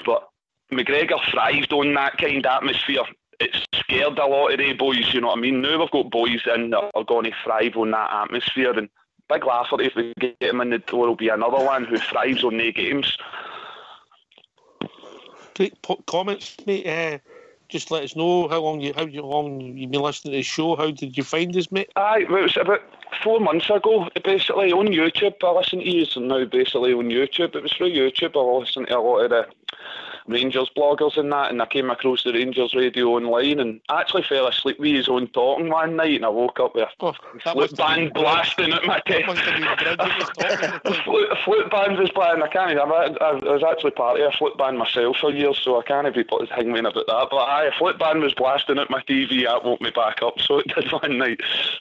But McGregor thrived on that kind of atmosphere. It scared a lot of the boys, you know what I mean? Now we've got boys in that are going to thrive on that atmosphere, and big Lafferty, if we get him in the door, will be another one who thrives on the games. Great comments, mate. Just let us know how long you've been listening to the show. How did you find us, mate? It was about 4 months ago, basically on YouTube. I listen to you now, basically on YouTube. It was through YouTube. I listened to a lot of Rangers bloggers and that, and I came across the Rangers radio online and actually fell asleep with his own talking one night, and I woke up with a flute band blasting at my desk. Flute band was playing. I was actually part of a flute band myself for years, so I can't be hanging about that. But a flute band was blasting at my TV. That woke me back up, so it did one night.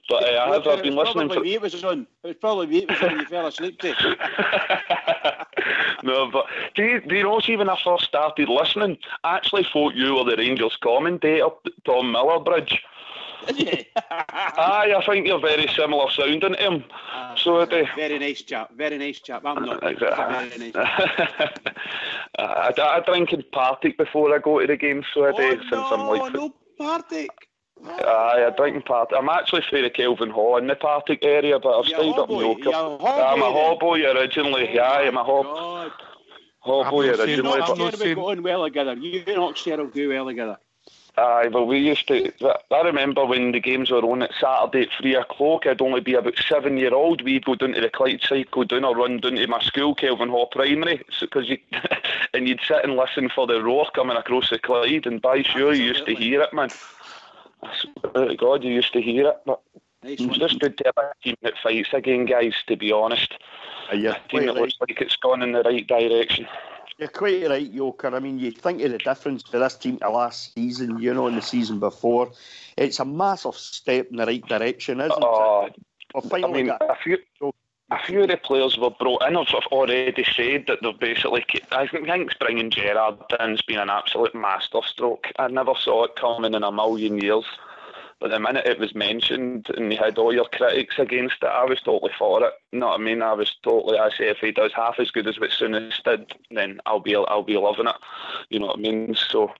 But I've been listening to. It was probably me. It was on. You fell asleep to. No, but do you know, even when I first started listening, I actually thought you were the Rangers commentator, Tom Millerbridge. Aye, I think you're very similar sounding to him. Very nice chap. I'm not. Very nice. I drink in Partick before I go to the game, so I do. No Partick. Aye, I drink in Partick. I'm actually from the Kelvin Hall in the Partick area, but I've stayed up in Yorkshire. I'm a Hawboy originally. Aye, I'm a Hawboy originally. I'm not going well together. You and Oxford will go well together. Aye, well, we used to. I remember when the games were on at Saturday at 3 o'clock, I'd only be about 7-year-old. We'd go down to the Clyde side, go down or run down to my school, Kelvin Hall Primary, and you'd sit and listen for the roar coming across the Clyde, and by sure you used to hear it, man. I swear to God, you used to hear it, but it's just good to have a team that fights again, guys, to be honest. Yeah, a team that looks like it's gone in the right direction. You're quite right, Yoker. I mean, you think of the difference for this team to last season, you know, and the season before. It's a massive step in the right direction, isn't it? I mean, a few of the players were brought in have already said that they're basically. I think bringing Gerrard in's been an absolute masterstroke. I never saw it coming in a million years. But the minute it was mentioned and you had all your critics against it, I was totally for it. You know what I mean? I say if he does half as good as what Souness did, then I'll be loving it. You know what I mean? So,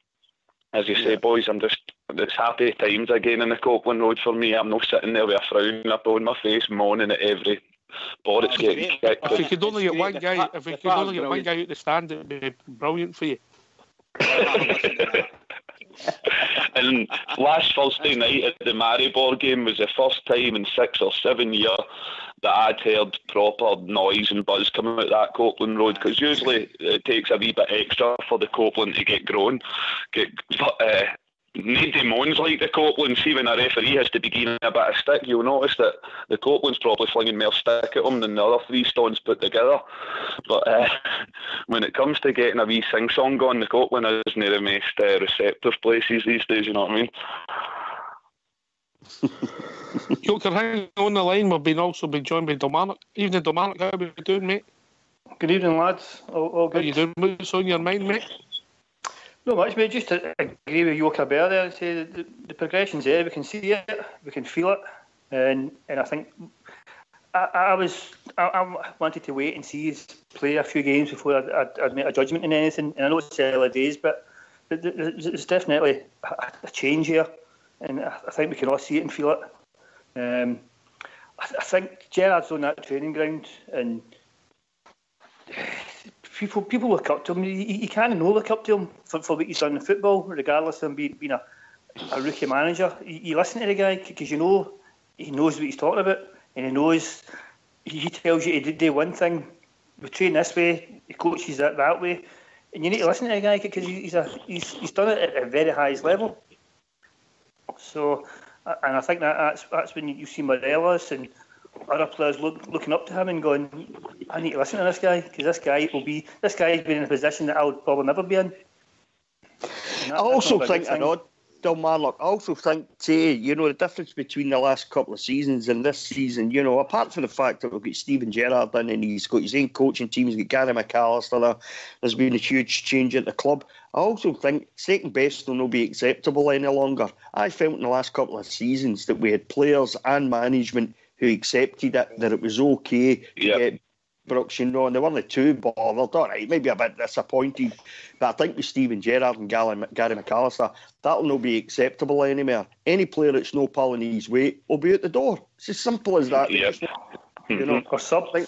as you say, boys, it's happy times again in the Copeland Road for me. I'm not sitting there with a frown upon my face, moaning at every ball it's getting kicked. If you could only get one guy, out the stand, it'd be brilliant for you. And last Thursday night at the Maribor game was the first time in 6 or 7 years that I'd heard proper noise and buzz coming out that Copeland Road, because usually it takes a wee bit extra for the Copeland to get grown. Nobody moans like the Copeland. See, when a referee has to be giving a bit of stick, you'll notice that the Copeland's probably flinging more stick at him than the other three stones put together. But when it comes to getting a wee sing-song going, the Copeland isn't the most receptive places these days, you know what I mean? Yoker, hang on the line. We've also been joined by Dominic. Evening, Dominic. How are you doing, mate? Good evening, lads. All good. How are you doing? What's on your mind, mate? Not much, mate. Just to agree with Yoker Bear there and say the progression's there. We can see it, we can feel it, and I think I wanted to wait and see us play a few games before I'd make a judgment in anything. And I know it's early days, but there's definitely a change here, and I think we can all see it and feel it. I think Gerrard's on that training ground, and people look up to him. You can't not look up to him for what he's done in football, regardless of him being a rookie manager. You listen to the guy because you know he knows what he's talking about, and he knows he tells you to do one thing. We train this way, he coaches that way, and you need to listen to the guy because he's done it at a very highest level. So, and I think that's when you see Morelos and other players looking up to him and going, I need to listen to this guy because this guy's been in a position that I would probably never be in. I also think the difference between the last couple of seasons and this season, apart from the fact that we've got Steven Gerrard in and he's got his own coaching team, he's got Gary McAllister, there's been a huge change at the club. I also think second best will not be acceptable any longer. I felt in the last couple of seasons that we had players and management who accepted it, that it was okay to get Brooks, and they weren't too bothered. All right, maybe a bit disappointed, but I think with Steven Gerrard and Gary McAllister, that'll not be acceptable anymore. Any player that's no pulling his weight will be at the door. It's as simple as that. Or something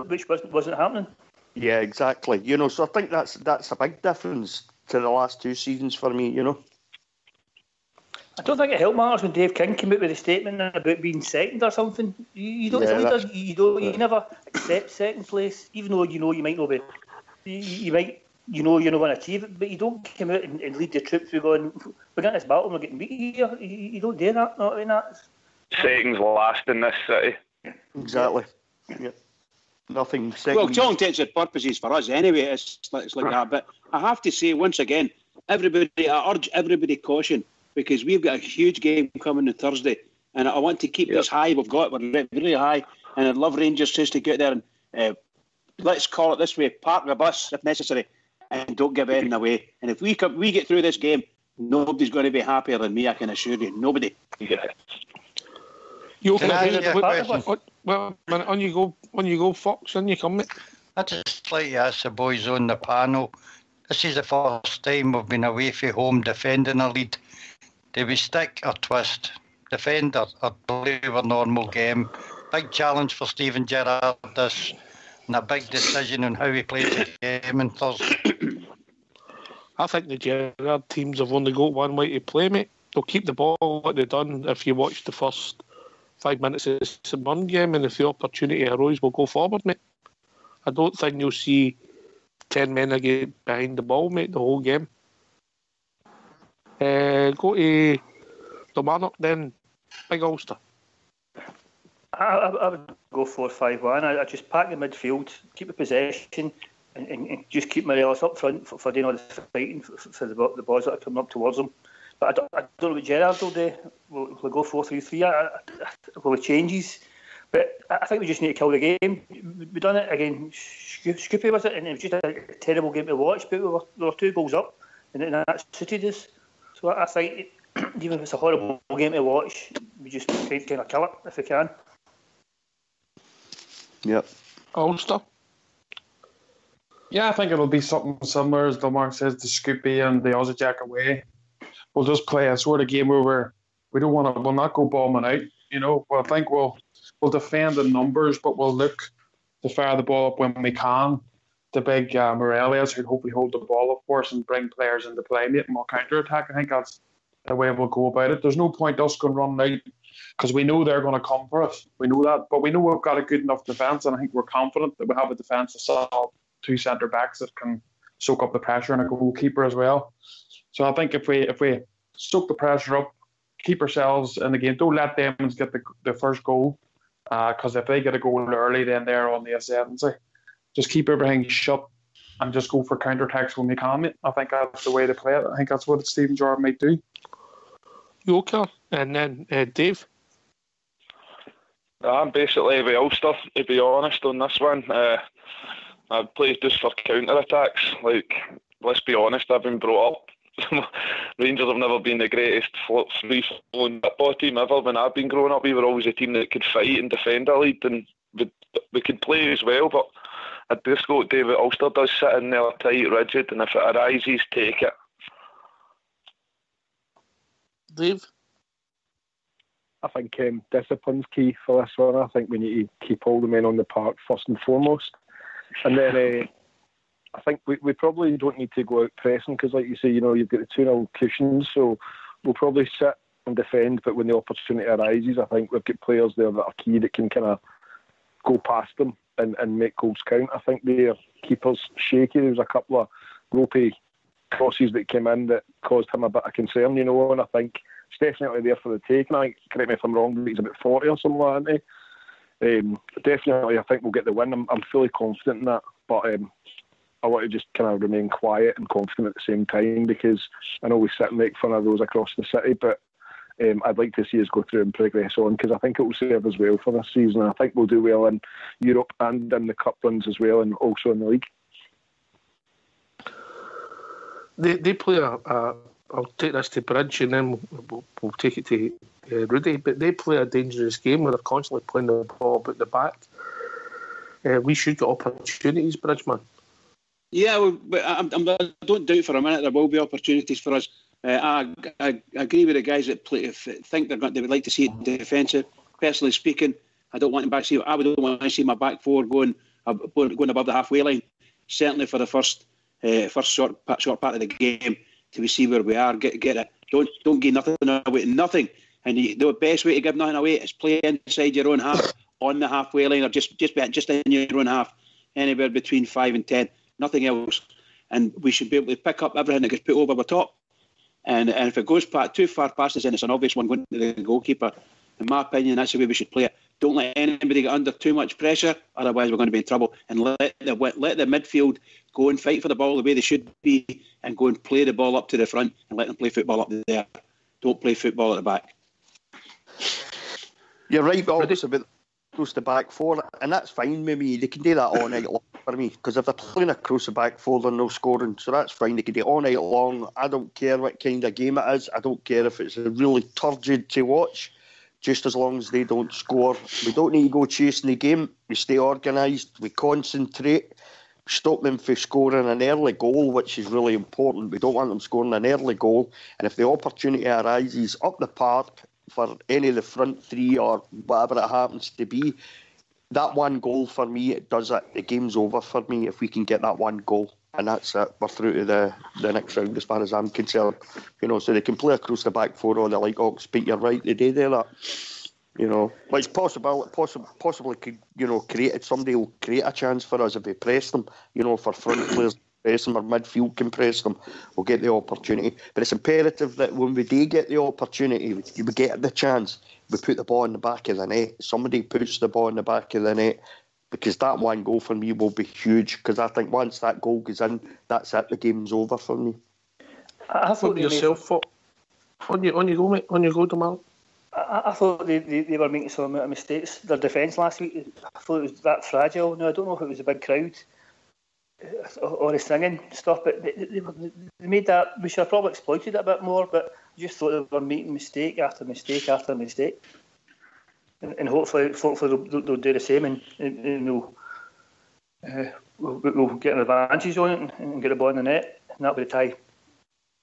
which wasn't happening. Yeah, exactly. So I think that's a big difference to the last two seasons for me. I don't think it helped matters when Dave King came out with a statement about being second or something. You never accept second place, even though you might not be. You might you know you're not going to achieve it, but you don't come out and lead the troops. We're getting this battle and we're getting beat here. You don't do that. I mean, that's seconds last in this city. Exactly. Yep. Nothing second. Well, John takes it purposes for us anyway. It's like that. But I have to say once again, I urge everybody caution, because we've got a huge game coming on Thursday, and I want to keep this high we've got. We're really high, and I'd love Rangers just to get there and let's call it this way: park the bus if necessary, and don't give anything away. And if we get through this game, nobody's going to be happier than me. I can assure you, nobody. Yeah. You okay? On you go, Fox. On you come, mate. I just like to ask the boys on the panel. This is the first time we've been away from home defending a lead. Do we stick or twist? Defend or play a normal game? Big challenge for Steven Gerrard this, and a big decision on how he plays the game on Thursday. I think the Gerrard teams have only got one way to play, mate. They'll keep the ball like they've done. If you watch the first 5 minutes of the St. game, and if the opportunity arose, we'll go forward, mate. I don't think you'll see 10 men again behind the ball, mate, the whole game. Go to Kilmarnock then, Big Ulster. I would go 4-5-1. I just pack the midfield, keep the possession, and just keep Morelos up front for doing all the fighting for the boys that are coming up towards them. But I don't know what Gerrard will do. Will go 4-3-3? Will it changes? But I think we just need to kill the game. We've done it again. Scoopy was it, and it was just a terrible game to watch. But we were 2 goals up, and that suited us. So I think even if it's a horrible game to watch, we just try to kind of kill it if we can. Yep. Ulster. Yeah, I think it'll be something similar, as Dilmark says, the Scoopy and the Aussie Jack away. We'll just play a sort of game where we'll not go bombing out. You know, I think we'll defend in numbers, but we'll look to fire the ball up when we can. The big Morelos, who'd hopefully hold the ball up for us and bring players into play, mate, and we'll counter-attack. I think that's the way we'll go about it. There's no point us going run out, because we know they're going to come for us. We know that, but we know we've got a good enough defence, and I think we're confident that we have a defence of solid 2 centre-backs that can soak up the pressure, and a goalkeeper as well. So I think if we soak the pressure up, keep ourselves in the game, don't let them get the first goal, because if they get a goal early, then they're on the ascendancy. Just keep everything shut and just go for counter-attacks when we can, mate. I think that's the way to play it. I think that's what Steven Gerrard might do. You okay? And then Dave? I'm basically with Ulster, to be honest, on this one. I played just for counter-attacks. Like, let's be honest, I've been brought up. Rangers have never been the greatest free-flowing football team ever. When I've been growing up, we were always a team that could fight and defend a lead, and we could play as well, but I just go David Ulster does sit in there tight, rigid, and if it arises, take it. Dave? I think discipline's key for this one. I think we need to keep all the men on the park first and foremost. And then I think we probably don't need to go out pressing, because like you say, you know, you've got the 2-0 cushions, so we'll probably sit and defend, but when the opportunity arises, I think we've got players there that are key that can kind of go past them and make goals count. I think their keeper's shaky. There was a couple of ropey crosses that came in that caused him a bit of concern, you know, and I think it's definitely there for the taking. Correct me if I'm wrong, but he's about 40 or something like that. Definitely, I think we'll get the win. I'm fully confident in that, but I want to just kind of remain quiet and confident at the same time, because I know we sit and make fun of those across the city, but I'd like to see us go through and progress on, because I think it will serve us well for this season. I think we'll do well in Europe and in the cup runs as well, and also in the league. They play I'll take this to Bridge, and then we'll take it to Rudy. But they play a dangerous game where they're constantly playing the ball about the back. We should get opportunities, Bridgeman. Yeah, well, I don't doubt for a minute there will be opportunities for us. I agree with the guys that think they would like to see it defensive. Personally speaking, I don't want to I would want to see my back four going above the halfway line. Certainly for the first short part of the game, till we see where we are. Get it. Don't give nothing away. Nothing. And the best way to give nothing away is play inside your own half, on the halfway line, or just in your own half, anywhere between 5 and 10. Nothing else. and we should be able to pick up everything that gets put over the top. And if it goes too far past us, then it's an obvious one going to the goalkeeper. In my opinion, that's the way we should play it. Don't let anybody get under too much pressure, otherwise we're going to be in trouble. And let the midfield go and fight for the ball the way they should be, and go and play the ball up to the front and let them play football up there. Don't play football at the back. You're right, Ox, about across the back four, and that's fine with me. They can do that all night long for me, because if they're playing across the back four, they're no scoring, so that's fine. They can do it all night long. I don't care what kind of game it is. I don't care if it's really turgid to watch, just as long as they don't score. We don't need to go chasing the game. We stay organised, we concentrate, stop them from scoring an early goal, which is really important. We don't want them scoring an early goal, and if the opportunity arises up the park for any of the front three or whatever it happens to be, that one goal for me, it does it. The game's over for me if we can get that one goal, and that's it. We're through to the next round as far as I'm concerned. So they can play across the back four all they like, Ox, but you're right, they do that. But it's possibly could, create, somebody will create a chance for us if we press them, for front players press them or midfield can press them, we'll get the opportunity. But it's imperative that when we do get the opportunity, we get the chance, we put the ball in the back of the net. Somebody puts the ball in the back of the net, because that one goal for me will be huge, because I think once that goal goes in, that's it, the game's over for me. I thought yourself, on you go, mate, on you go, Damal. I thought they were making some mistakes. Their defence last week, I thought it was that fragile. Now, I don't know if it was a big crowd or the singing stuff, but they made that. We should have probably exploited it a bit more, but I just thought they were making mistake after mistake after mistake. And hopefully they'll do the same, and we'll get an advantage on it and get the ball in the net, and that'll be the tie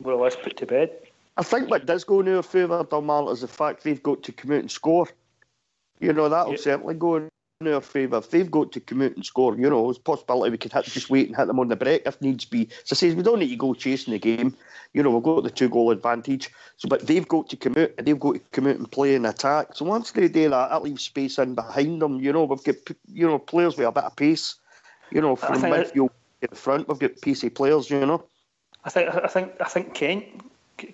more or less put to bed. I think what does go in our favour, Dalmal, is the fact they've got to come out and score. That'll certainly go in our favour. If they've got to come out and score, there's a possibility we could just wait and hit them on the break if needs be. So I say we don't need to go chasing the game. We've got the 2-goal advantage. But they've got to come out, and they've got to come out and play and attack. So once they do that leaves space in behind them. We've got players with a bit of pace. From midfield to the front, we've got pacey players. I think Kent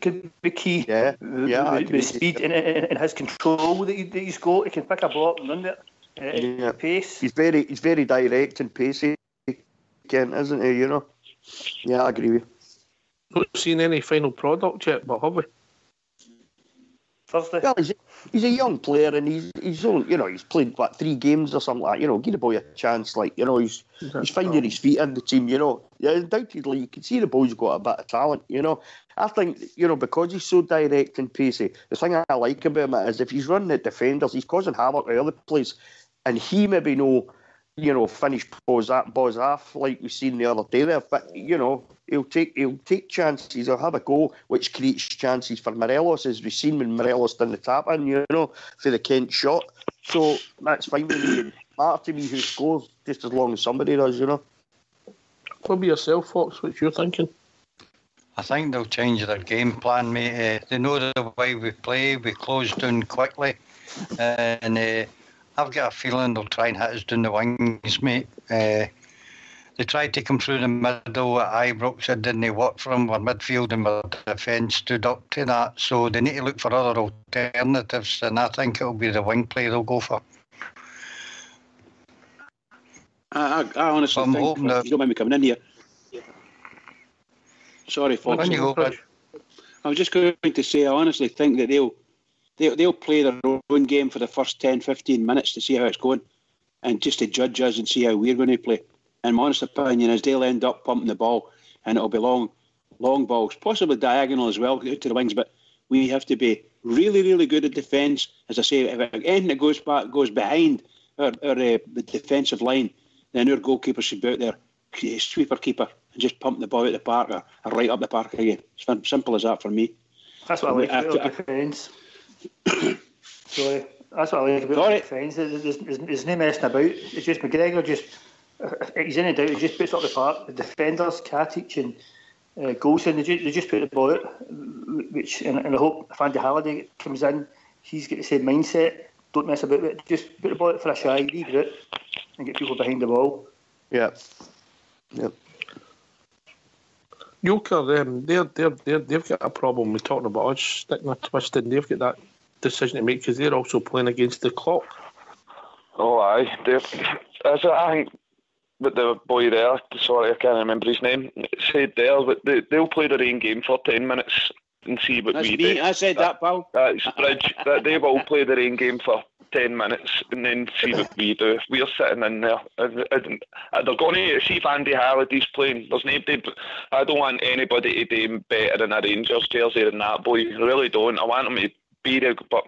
could be key. The speed and his control that he's got. He can pick a ball up and run it. Pace. He's very direct and pacey, Kent, isn't he? Yeah, I agree with you. Not seen any final product yet, but have we? Thursday. Well, he's a young player, and he's only, he's played 3 games or something like that. Give the boy a chance, he's finding his feet in the team. Undoubtedly you can see the boy's got a bit of talent. I think because he's so direct and pacey, the thing I like about him is if he's running at defenders, he's causing havoc with other players, and he maybe finish balls off like we've seen the other day there, but he'll take chances, he'll have a go, which creates chances for Morelos, as we've seen when Morelos done the tap in, for the Kent shot. So that's fine with me. It matters to me who scores, just as long as somebody does, What be yourself, Fox? What's your thinking? I think they'll change their game plan, mate. They know the way we play, we close down quickly, and I've got a feeling they'll try and hit us down the wings, mate. They tried to come through the middle at Ibrox. It didn't work for them. Our midfield and our defence stood up to that. So they need to look for other alternatives, and I think it'll be the wing play they'll go for. I honestly think, if you don't mind me coming in here. Sorry, Fox. I was just going to say, I honestly think that they'll play their own game for the first 10-15 minutes to see how it's going, and just to judge us and see how we're going to play. And my honest opinion is they'll end up pumping the ball, and it'll be long balls, possibly diagonal as well to the wings. But we have to be really, really good at defence. As I say, if anything that goes behind our defensive line, then our goalkeeper should be out there, sweeper keeper, and just pump the ball out the park or right up the park again. It's simple as that for me. That's what I like about defence. Sorry, that's what I like about defence. There's no messing about. It's just McGregor he's in and out. He just puts up the park. The defenders, Katic and Golson, they just put the ball out. And I hope if Andy Halliday comes in, he's got the same mindset. Don't mess about it. Just put the ball out for a shy, leave it, and get people behind the ball. Yeah. Yep. Yoker, they've got a problem with talking about us sticking a twist in. They've got that decision to make because they're also playing against the clock. Oh, aye. I think that the boy there, sorry, I can't remember his name, said there that they'll play their own game for 10 minutes and see what we do. I said that, pal. That's Bridge. That they will play their own game for 10 minutes and then see what we do. We're sitting in there. They're going to see if Andy Halliday's playing. There's nobody. I don't want anybody to do better in a Rangers jersey than that boy. I really don't. I want him to be there, but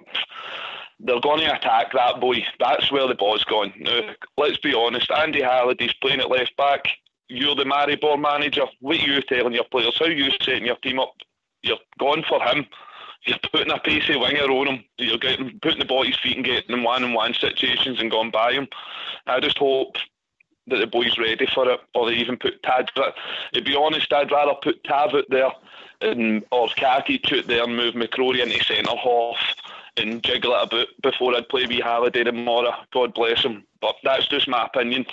they're going to attack that boy. That's where the ball's going. Now, let's be honest. Andy Halliday's playing at left back. You're the Maribor manager. What are you telling your players? How are you setting your team up? You're going for him. You're putting a pacey winger on him. You're putting the ball at his feet and getting in one-on-one situations and going by him. I just hope that the boy's ready for it, or they even put Tad. To be honest, I'd rather put Tav out there or Katic out there and move McCrory into centre half and jiggle it about before I'd play wee Halliday tomorrow. God bless him. But that's just my opinion.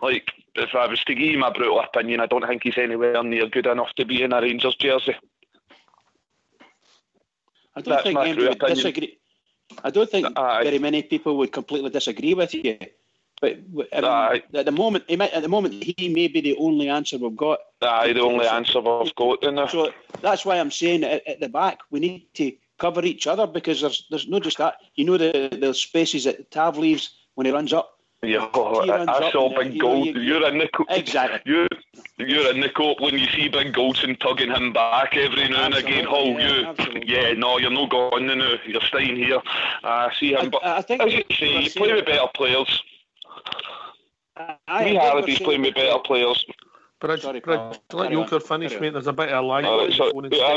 Like, if I was to give you my brutal opinion, I don't think he's anywhere near good enough to be in a Rangers jersey. I don't think anybody would disagree. I don't think very many people would completely disagree with you. But at the moment, he may be the only answer we've got. The only answer we've got. So that's why I'm saying at the back we need to cover each other, because there's not just that. You know the spaces that Tav leaves when he runs up. Yeah, I saw Big Gold. You're in the coat. Exactly. You're in the coat when you see Big Goldson tugging him back every now and again. You're not going now. You're staying here. I see him. But I think, as you say, you play with better players. Halliday's playing with better players. But to let Yoker finish, mate, there's a bit of a line. I'll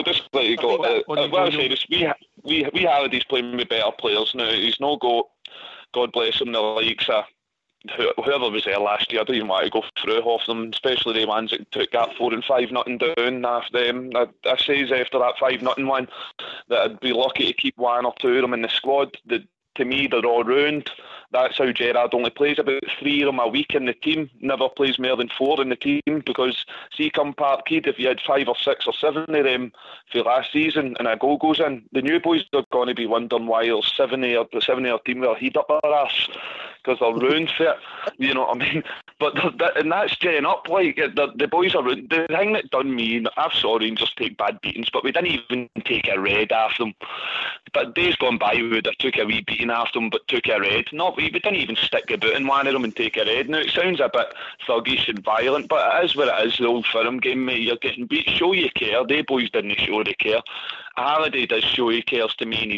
just let you go. What I say is, we Halliday's playing with better players now. He's no go. God bless him. The likes of whoever was there last year, I don't even want to go through half of them, especially the ones that took that 4 and 5-0 down after them. I says after that 5-0 one that I'd be lucky to keep one or two of them in the squad. To me, they're all round. That's how Gerrard only plays about 3 of them a week in the team, never plays more than 4 in the team, because see, come Parkhead, if you had 5 or 6 or 7 of them for last season and a goal goes in, the new boys are going to be wondering why there's 7 of our team with a heat up their arse, because they're round for it, you know what I mean? But and that's gearing up, like, the boys are round. The thing that done me, I've saw Rangers take bad beatings, but we didn't even take a red after them. But days gone by, we would have took a wee beating after them, but took a red. We didn't even stick about in one of them and take a red. Now, it sounds a bit thuggish and violent, but it is what it is, the old firm game, mate. You're getting beat, show you care. They boys didn't show they care. Halliday does show he cares to me, and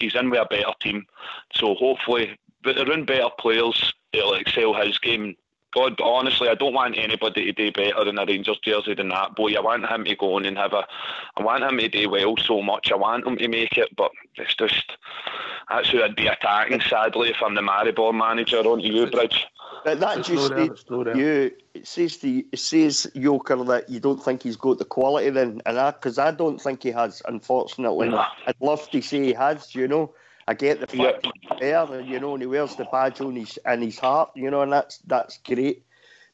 he's in with a better team. So hopefully, but they're in better players, it'll excel his game. God, but honestly, I don't want anybody to do better in a Rangers jersey than that boy. I want him to go on and I want him to do well so much. I want him to make it, but it's just, that's who I'd be attacking, sadly, if I'm the Maribor manager, onto you, Bridge. But that just it says Yoker that you don't think he's got the quality then, and because I don't think he has, unfortunately. No. I'd love to say he has, you know. I get the fact he's there, you know, and he wears the badge on his heart, you know, and that's great.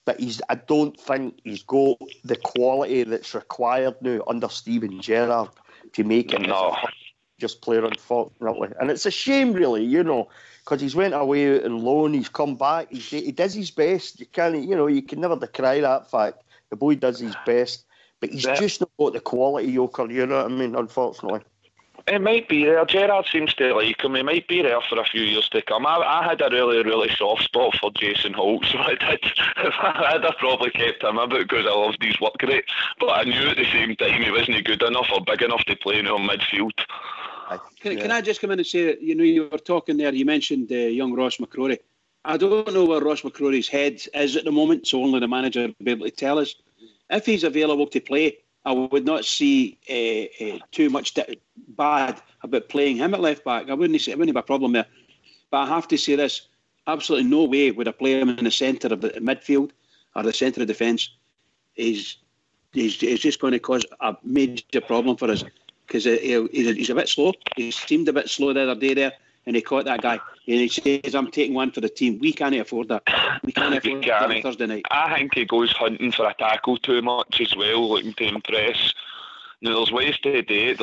But I don't think he's got the quality that's required now under Steven Gerrard to make it just player, unfortunately. And it's a shame, really, you know, because he's went away out on loan, he's come back, he does his best. You can never decry that fact. The boy does his best, but he's just not got the quality, Yoker, you know what I mean, unfortunately. It might be there. Gerrard seems to like him. He might be there for a few years to come. I had a really, really soft spot for Jason Holt, so I did. I'd have probably kept him about because I loved his work rate. But I knew at the same time he wasn't good enough or big enough to play now in midfield. Can I just come in and say, you were talking there, you mentioned young Ross McCrory. I don't know where Ross McCrory's head is at the moment, so only the manager will be able to tell us. If he's available to play, I would not see too much bad about playing him at left back. I wouldn't have a problem there. But I have to say this, absolutely no way would I play him in the centre of the midfield or the centre of defence. He's just going to cause a major problem for us because he's a bit slow. He seemed a bit slow the other day there. and he caught that guy, and he says, "I'm taking one for the team." We can't afford that. We can't afford that on Thursday night. I think he goes hunting for a tackle too much as well, looking to impress. Now, there's ways to do it.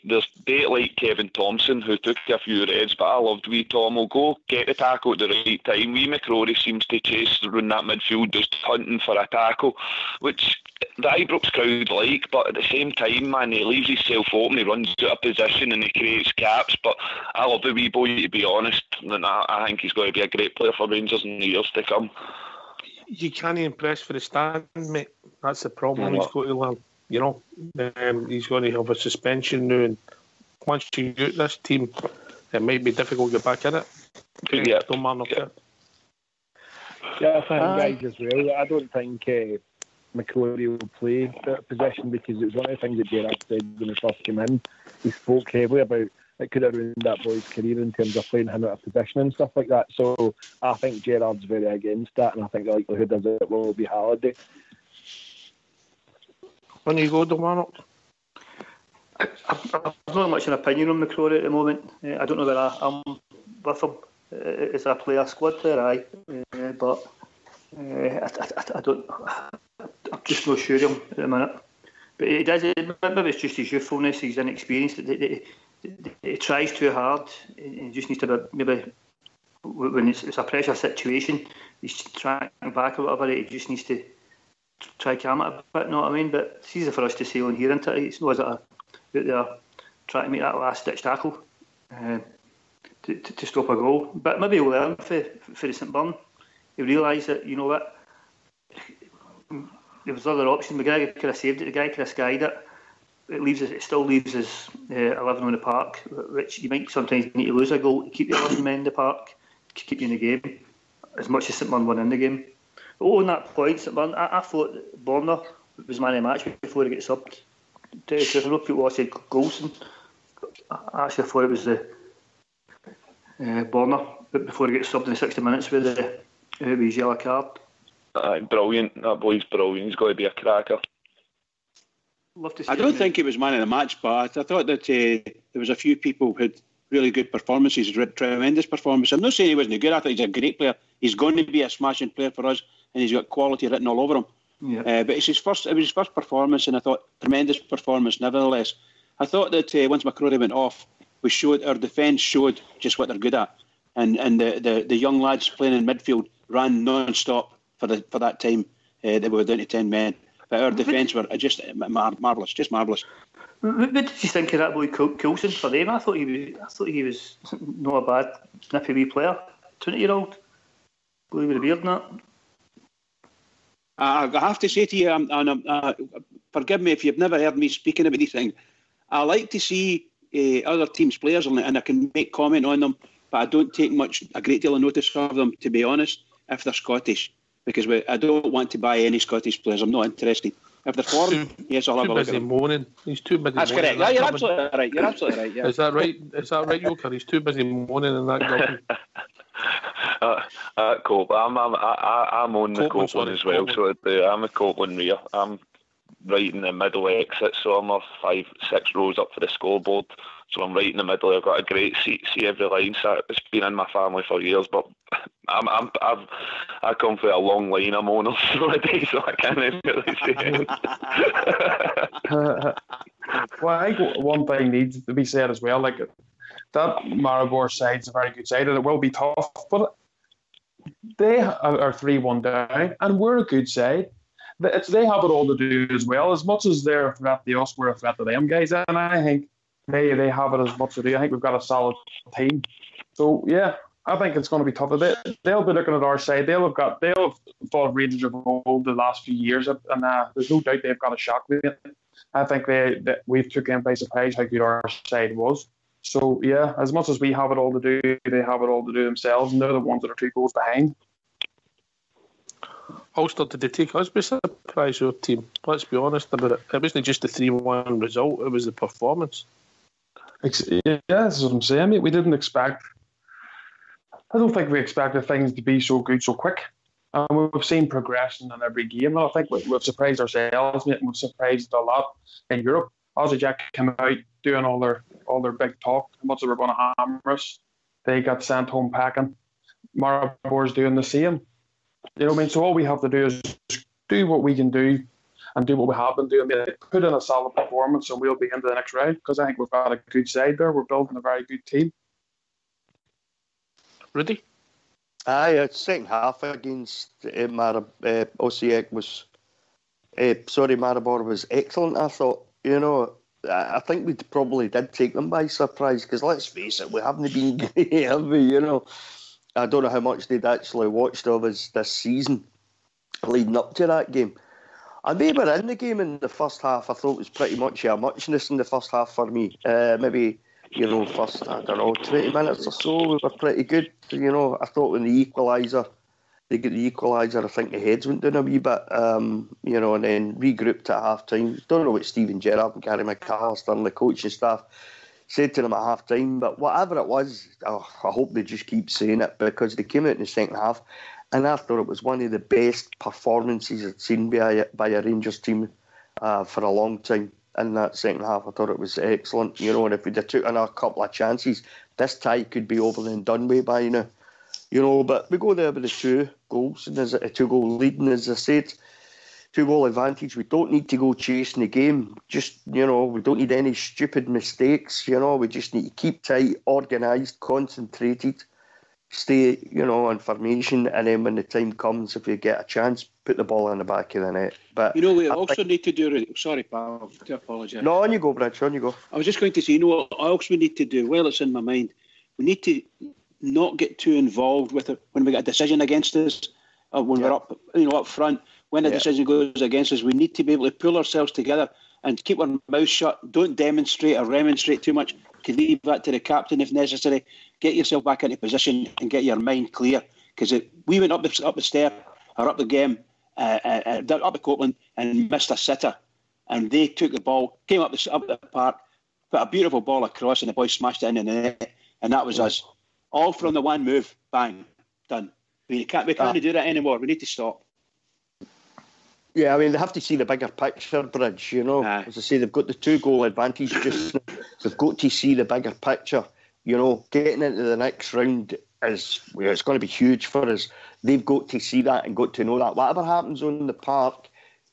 There's date like Kevin Thompson, who took a few reds, but I loved wee Tom. Will go get the tackle at the right time. Wee McCrory seems to chase around that midfield, just hunting for a tackle, which the Ibrox crowd like, but at the same time, man, he leaves himself open, he runs out of position and he creates gaps. But I love the wee boy, to be honest, and I think he's going to be a great player for Rangers in the years to come. You can't impress for the stand, mate. That's the problem. He's got to learn. You know, he's going to have a suspension now, and once you get this team, it might be difficult to get back in it. Yeah, don't man yeah, I think guys as well. I don't think McCrory will play that position, because it was one of the things that Gerrard said when he first came in. He spoke heavily about it could have ruined that boy's career in terms of playing him out of position and stuff like that. So I think Gerrard's very against that, and I think the likelihood is it will be Halliday. When you go, Dominic? I've not much an opinion on McCrory at the moment. I don't know whether I'm with him as a player, squad player, but I don't. I'm just not sure of him at the minute. But he does. Maybe it's just his youthfulness, his inexperience. He tries too hard. He just needs to maybe when it's a pressure situation, he's tracking back or whatever. He just needs to try calm it a bit, know what I mean? But it's easy for us to say on here, isn't it? It's not as out there trying to make that last ditch tackle to stop a goal. But maybe he'll learn for the St Mirren. He'll realise that, you know what, there was other options. McGregor could have saved it, the guy could have skied it. It still leaves us 11 on the park, which you might sometimes need to lose a goal to keep the 11 men in the park, to keep you in the game, as much as St Mirren won in the game. But on that point, St Mirren, I thought Borna was man of the match before he gets subbed. I know people said Goulson. I actually thought it was the Borna before he gets subbed in the 60 minutes with his yellow card. Brilliant. That boy's brilliant. He's got to be a cracker. I don't think he was man of the match, but I thought that there was a few people who had really good performances, tremendous performances. I'm not saying he wasn't good. I thought he's a great player. He's going to be a smashing player for us, and he's got quality written all over him. Yeah. But it was his first performance, and I thought tremendous performance nevertheless. I thought that once McCrory went off, our defence showed just what they're good at, and the young lads playing in midfield ran non-stop for that time. They were down to 10 men, but our defence were just marvellous, just marvellous. What did you think of that boy Coulson for them? I thought he was not a bad snippy wee player, 20-year-old boy with a beard and that. I have to say to you, forgive me if you've never heard me speaking about these things. I like to see other teams' players, and I can make comment on them, but I don't take a great deal of notice of them, to be honest, if they're Scottish, because I don't want to buy any Scottish players. I'm not interested. If they're foreign, yes, I'll have a look at them. Moaning. He's too busy. That's correct. Yeah, you're absolutely right. You're absolutely right. Yeah. Is that right, Yoker? He's too busy moaning in that garden. Cope. I'm on the Copeland as well, so I'm a Copeland rear. I'm right in the middle exit, so I'm 5-6 rows up for the scoreboard. So I'm right in the middle. I've got a great seat, see every line. So it's been in my family for years, but I come from a long line of owners already, so I can't really say it. Well, I think one thing needs to be said as well, like that Maribor side's a very good side, and it will be tough, but they are 3-1 down, and we're a good side. They have it all to do as well. As much as they're a threat to us, we're a threat to them, guys. And I think they have it as much to do. I think we've got a solid team. So yeah, I think it's going to be tough. They'll be looking at our side. They'll have fought Rangers of old the last few years, and there's no doubt they've got a shock with it. I think we've took them by surprise how good our side was. So yeah, as much as we have it all to do, they have it all to do themselves, and they're the ones that are 2 goals behind. Ulster, did they take us by surprise, your team? Let's be honest about it. It wasn't just the 3-1 result, it was the performance. Yeah, that's what I'm saying, mate. We didn't expect... I don't think we expected things to be so good so quick. We've seen progression in every game. I think we've surprised ourselves, mate, and we've surprised a lot in Europe. Aussie Jack came out doing all their big talk, how much they were going to hammer us. they got sent home packing. Maribor's doing the same. You know what I mean? So all we have to do is do what we can do and do what we have been doing. Put in a solid performance and we'll be into the next round, because I think we've got a good side there. We're building a very good team. Rudy? Aye, second half against Osijek was... Maribor was excellent, I thought. You know, I think we probably did take them by surprise, because let's face it, we haven't been great, have we? You know, I don't know how much they'd actually watched of us this season leading up to that game. And they were in the game in the first half. I thought it was pretty much a muchness in the first half for me. Maybe, you know, first, 20 minutes or so, we were pretty good. You know, I thought when they get the equaliser, I think the heads went down a wee bit, you know, and then regrouped at half-time. Don't know what Steven Gerrard and Gary McAllister and the coaching staff said to them at half-time, but whatever it was, I hope they just keep saying it, because they came out in the second half, and I thought it was one of the best performances I'd seen by a Rangers team for a long time in that second half. I thought it was excellent, you know, and if we'd have took another couple of chances, this tie could be over and done with by now. You know, but we go there with the 2 goals, and there's a 2-goal lead, and as I said, 2-goal advantage. We don't need to go chasing the game. Just, you know, we don't need any stupid mistakes. You know, we just need to keep tight, organised, concentrated, stay, you know, in formation, and then when the time comes, if we get a chance, put the ball in the back of the net. But you know, we also need to do... Sorry, pal, I do apologise. No, on you go, Bridge, on you go. I was just going to say, you know what else we need to do? Well, it's in my mind. We need to not get too involved with it when we get a decision against us, or when we're up, you know, up front. When a decision goes against us, we need to be able to pull ourselves together and keep our mouth shut. Don't demonstrate or remonstrate too much. Can leave that to the captain if necessary. Get yourself back into position and get your mind clear. Because we went up the stair or up the game, up the Copeland, and missed a sitter, and they took the ball, came up the park, put a beautiful ball across, and the boys smashed it in the net, and that was us. All from the one move, bang, done. We can't do that anymore. We need to stop. Yeah, I mean, they have to see the bigger picture, Bridge, you know. As I say, they've got the 2-goal advantage just now. They've got to see the bigger picture. You know, getting into the next round it's going to be huge for us. They've got to see that and got to know that. Whatever happens on the park,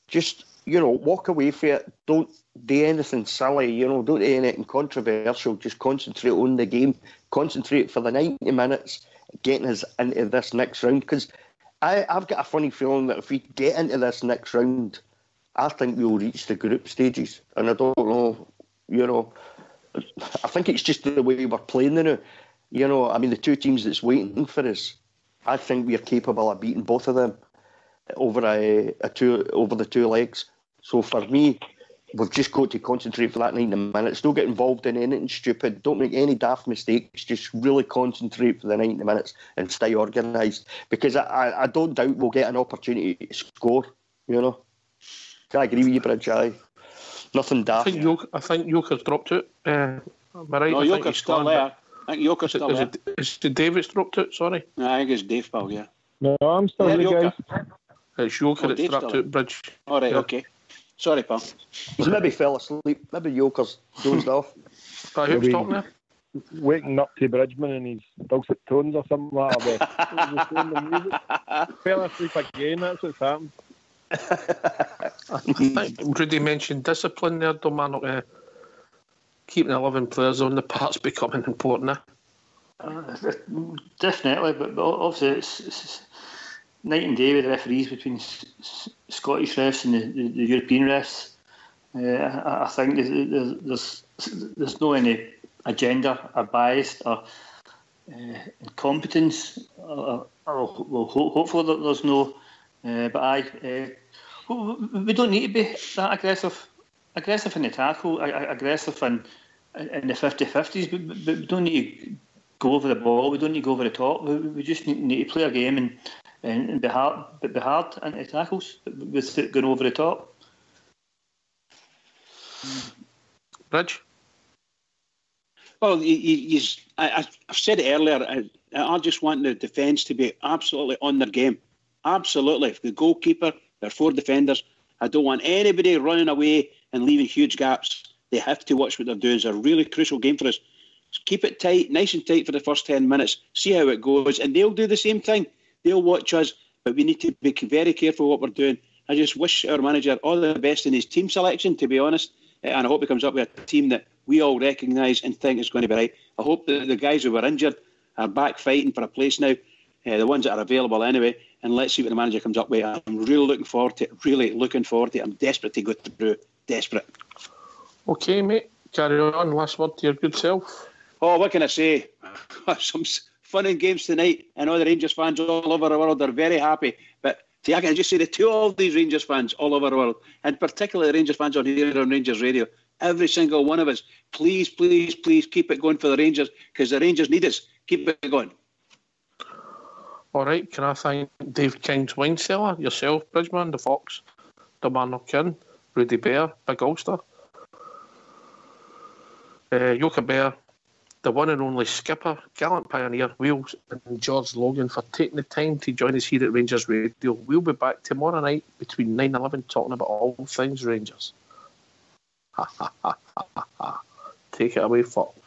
just, you know, walk away from it. Don't do anything silly, you know, don't do anything controversial. Just concentrate on the game. Concentrate for the 90 minutes, getting us into this next round. Because I've got a funny feeling that if we get into this next round, I think we'll reach the group stages. And I don't know, you know, I think it's just the way we're playing now. You know, I mean, the 2 teams that's waiting for us, I think we're capable of beating both of them over the 2 legs. So for me, we've just got to concentrate for that 90 minutes. Don't get involved in anything stupid. Don't make any daft mistakes. Just really concentrate for the 90 minutes and stay organised. Because I don't doubt we'll get an opportunity to score, you know. I agree with you, Bridge. Nothing daft. I think Yoker's dropped it. Am I right? No, Yoker's still there. I think Yoker's still there. Is it David's dropped it? Sorry. No, I think it's Dave, pal, yeah. No, I'm still here, guys. It's Yoker that's dropped it, Bridge. All right, okay. Sorry, pal. He's maybe fell asleep. Maybe Yoker's dozed off. Who's talking there? Waking up to Bridgman and his dulcet tones or something like that. Fell asleep again, that's what's happened. I think Rudy mentioned discipline there, Domano. Keeping 11 players on the park's becoming important. Definitely, but obviously it's night and day with the referees between Scottish refs and the European refs. I think there's no any agenda or bias or incompetence. Hopefully there's no. But we don't need to be that aggressive in the tackle, aggressive in the 50-50s, but we don't need to go over the ball. We don't need to go over the top. We just need to play a game and be hard into tackles with going over the top. Rich? Well, I've said it earlier. I just want the defence to be absolutely on their game. Absolutely. The goalkeeper, their 4 defenders. I don't want anybody running away and leaving huge gaps. They have to watch what they're doing. It's a really crucial game for us. Keep it tight, nice and tight for the first 10 minutes. See how it goes. And they'll do the same thing. They'll watch us, but we need to be very careful what we're doing. I just wish our manager all the best in his team selection, to be honest. And I hope he comes up with a team that we all recognise and think is going to be right. I hope that the guys who were injured are back fighting for a place now, the ones that are available anyway, and let's see what the manager comes up with. I'm really looking forward to it. I'm desperate to go through. Desperate. Okay, mate. Carry on. Last word to your good self. Oh, what can I say? Some fun and games tonight, and all the Rangers fans all over the world are very happy. But see, I can just say to all these Rangers fans all over the world, and particularly the Rangers fans on here on Rangers Radio, every single one of us, please, please, please keep it going for the Rangers, because the Rangers need us. Keep it going. All right, can I thank Dave King's Wine Cellar, yourself, Bridgman, the Fox, the Man O'Kin, Rudy Bear, Big Ulster, Yoka Bear, the one and only skipper, gallant pioneer, Wheels, and George Logan for taking the time to join us here at Rangers Radio. We'll be back tomorrow night between 9 and 11 talking about all things Rangers. Take it away, Fox.